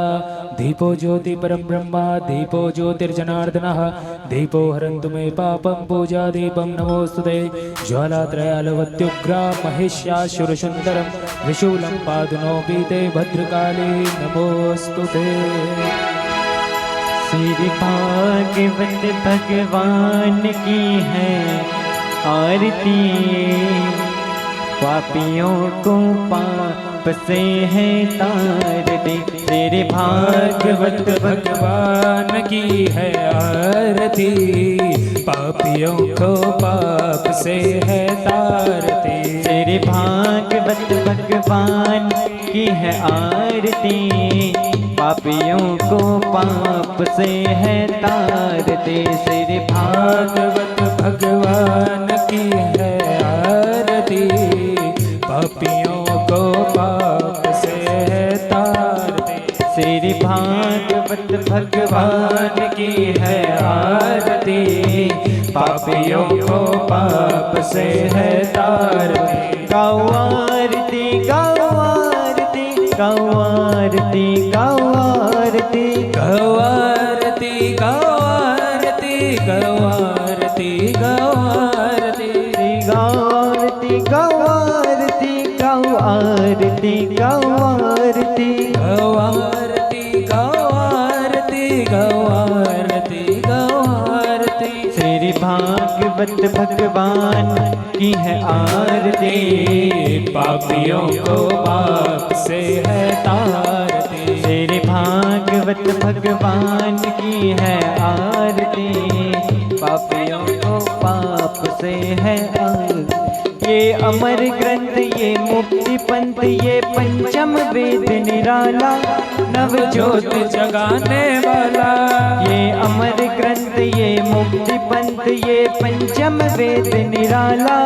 दीपो ज्योति परं ब्रह्म दीपो ज्योतिर्जनार्दनः दीपो हरन्तु मे पापं पूजा दीपं नमोस्तुते ज्वालात्रयालवत्युग्रा महिष्यासुरसुन्दरं त्रिशूलं पादुनो बीते भद्रकाली नमोस्तुते। श्री भागवत भगवान की है आरती, पापियों को पाप से है तार दे। श्री भागवत भगवान की है आरती, पापियों को पाप से है तारती। श्री भागवत भगवान की है आरती, पापियों को पाप से है तारते। श्री भागवत भगवान की है आरती पापियों को पाप से तारती। श्री भागवत भगवान की है आरती पापियों को पाप से है तारती। गाओ आरती गाओ आरती गाओ आरती गाओ आरती गौ आरती गौ आरती गौ आरती गौ आरती गाओ आरती गाओ आरती गाओ आरती गाओ आरती गौ आरती गौ आरती गौ आरती गौ आरती। श्री भागवत भगवान की है आरती पापियों को पाप से है तारती। श्री भागवत भगवान की है आरती पापियों को पाप से है आरती। ये अमर ग्रंथ ये मुक्ति पंथ ये पंचम वेद निराला नव ज्योत जगाने वाला। ये अमर ग्रंथ ये मुक्ति पंथ ये पंचम वेद निराला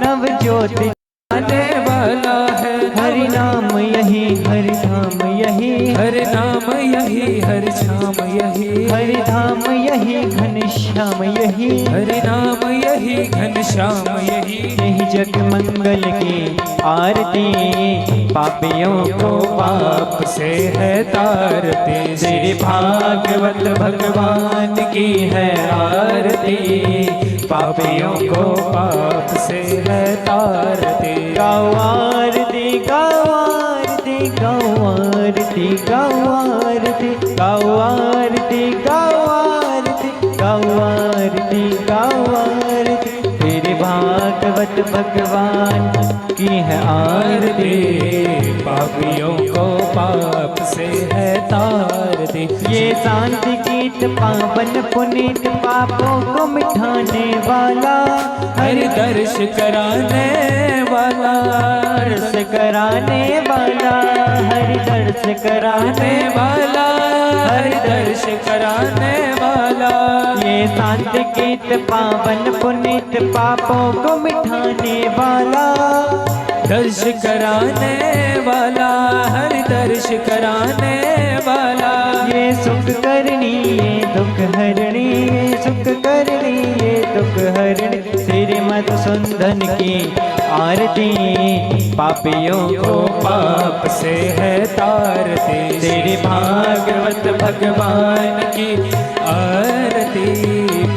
नव ज्योति आने वाला है। हरि नाम यही हरि धाम यही हरि नाम यही हरि श्याम यही हरि धाम यही घनश्याम यही हरि नाम यही घनश्याम यही। यही जग मंगल की आरती पापियों को पाप से है तारती। श्री भागवत भगवान की है आरती पापियों को पाप से है तारती। गाओ आरती गाओ आरती गाओ आरती गाओ आरती गाओ आरती गाओ आरती गाओ आरती गाओ आरती। तेरे भागवत भगवान की है आरती पापियों को पाप से है तारती। ये शांति गीत पावन पुनीत पापों को मिटाने वाला हरि दर्श कराने वाला दर्श कराने वाला हरि दर्श कराने वाला हरि दर्श कराने वाला। ये शांति गीत पावन पुनीत पापों को मिटाने वाला दर्श कराने वाला हरि दर्श कराने वाला। ये सुख करनी ये दुख हरणी ये सुख करनी ये दुख हरणी। श्री मधुसूदन की आरती पापियों को पाप से है तारती। श्री भागवत भगवान की आरती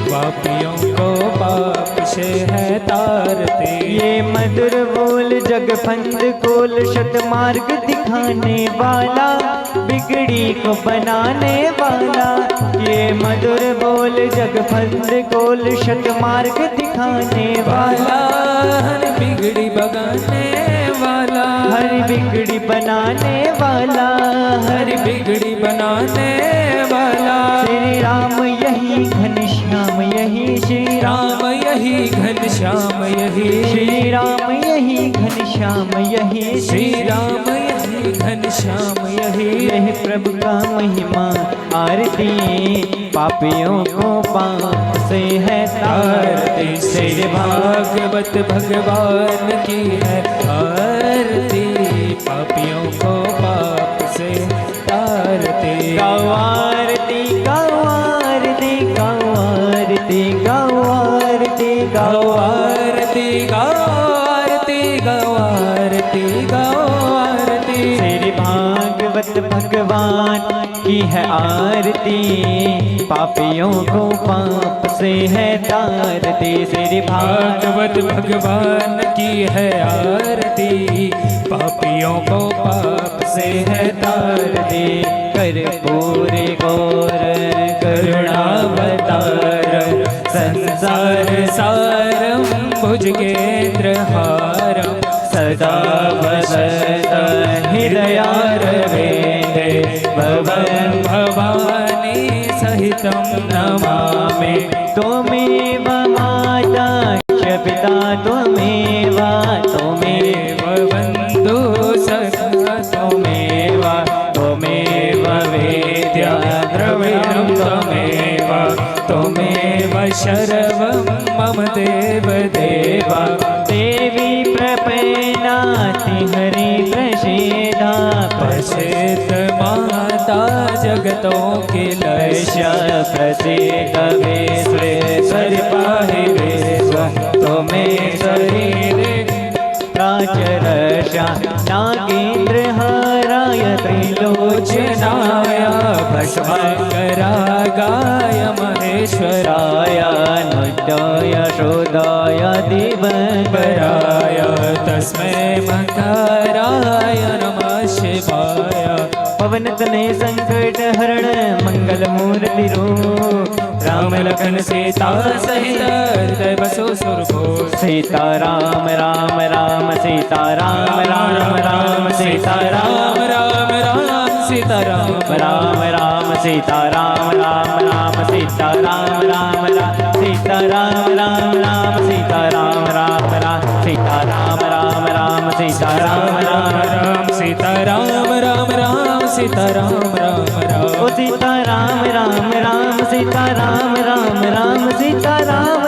पापियों को पाप से है तारती। ये मधुर बोल जगफंद गोल शतमार्ग दिखाने वाला बिगड़ी को बनाने वाला। ये मधुर बोल जगफंद गोल शतमार्ग दिखाने वाला हर बिगड़ी बगाने वाला हर बिगड़ी बनाने वाला हर बिगड़ी बनाने वाला। श्री राम यही घनश्याम यही श्री राम यही घनश्याम यही श्री राम यही घनश्याम यही श्री राम यही घनश्याम यही। यही प्रभु का महिमा आरती पापियों को पाप से है तारती। श्री भागवत भगवान की है आरती पापियों को पाप से तारती। गाओ आरती गाओ आरती गाओ आरती गाओ आरती गाओ गौ आरती गौ आरती गौ आरती गौ आरती। श्री भागवत भगवान की है आरती पापियों को पाप से है तारती। श्री भागवत भगवान की है आरती पापियों को पाप से है तारती। कर्पूरे गौर करुणावतार संसार सारम भुजगेन्द्रहारम सदा वसत हृदयारविन्दे भवन् भवानी सहितं नमामि। त्वमेव माता च पिता त्वमेव त्वमेव बन्धु सखा त्वमेव त्वमेव वेद्या द्रविणं त्वमेव त्वमेव शर्वं मम देव देवा। देवी प्रभु नाथ हरि प्रसिद्धा प्रसिद्ध माता जगतों के लक्ष्य प्रसिद्ध विश्वेश्वर पाहि विश्व तुम्हें शरीर प्राचरशा नागेन्द्र हाराय त्रिलोचनाय भस्मकरागाय महेश्वराय नुद्याय शोदाय दिवकराय तस्मै मकराय नमः शिवाय पवन तनय संकट हरण मंगल मूर्ति रूप राम लखन सीता सहित हृदय बसो सुरभूप सीता राम राम राम सीता राम राम राम सीता राम राम राम सीता राम राम राम सीता राम राम राम सीता राम राम राम सीता राम राम राम सीता राम राम राम सीता राम राम राम सीता राम राम राम सीता राम राम राम सीता राम राम राम ओ सीता राम राम राम सीता राम राम राम सीता राम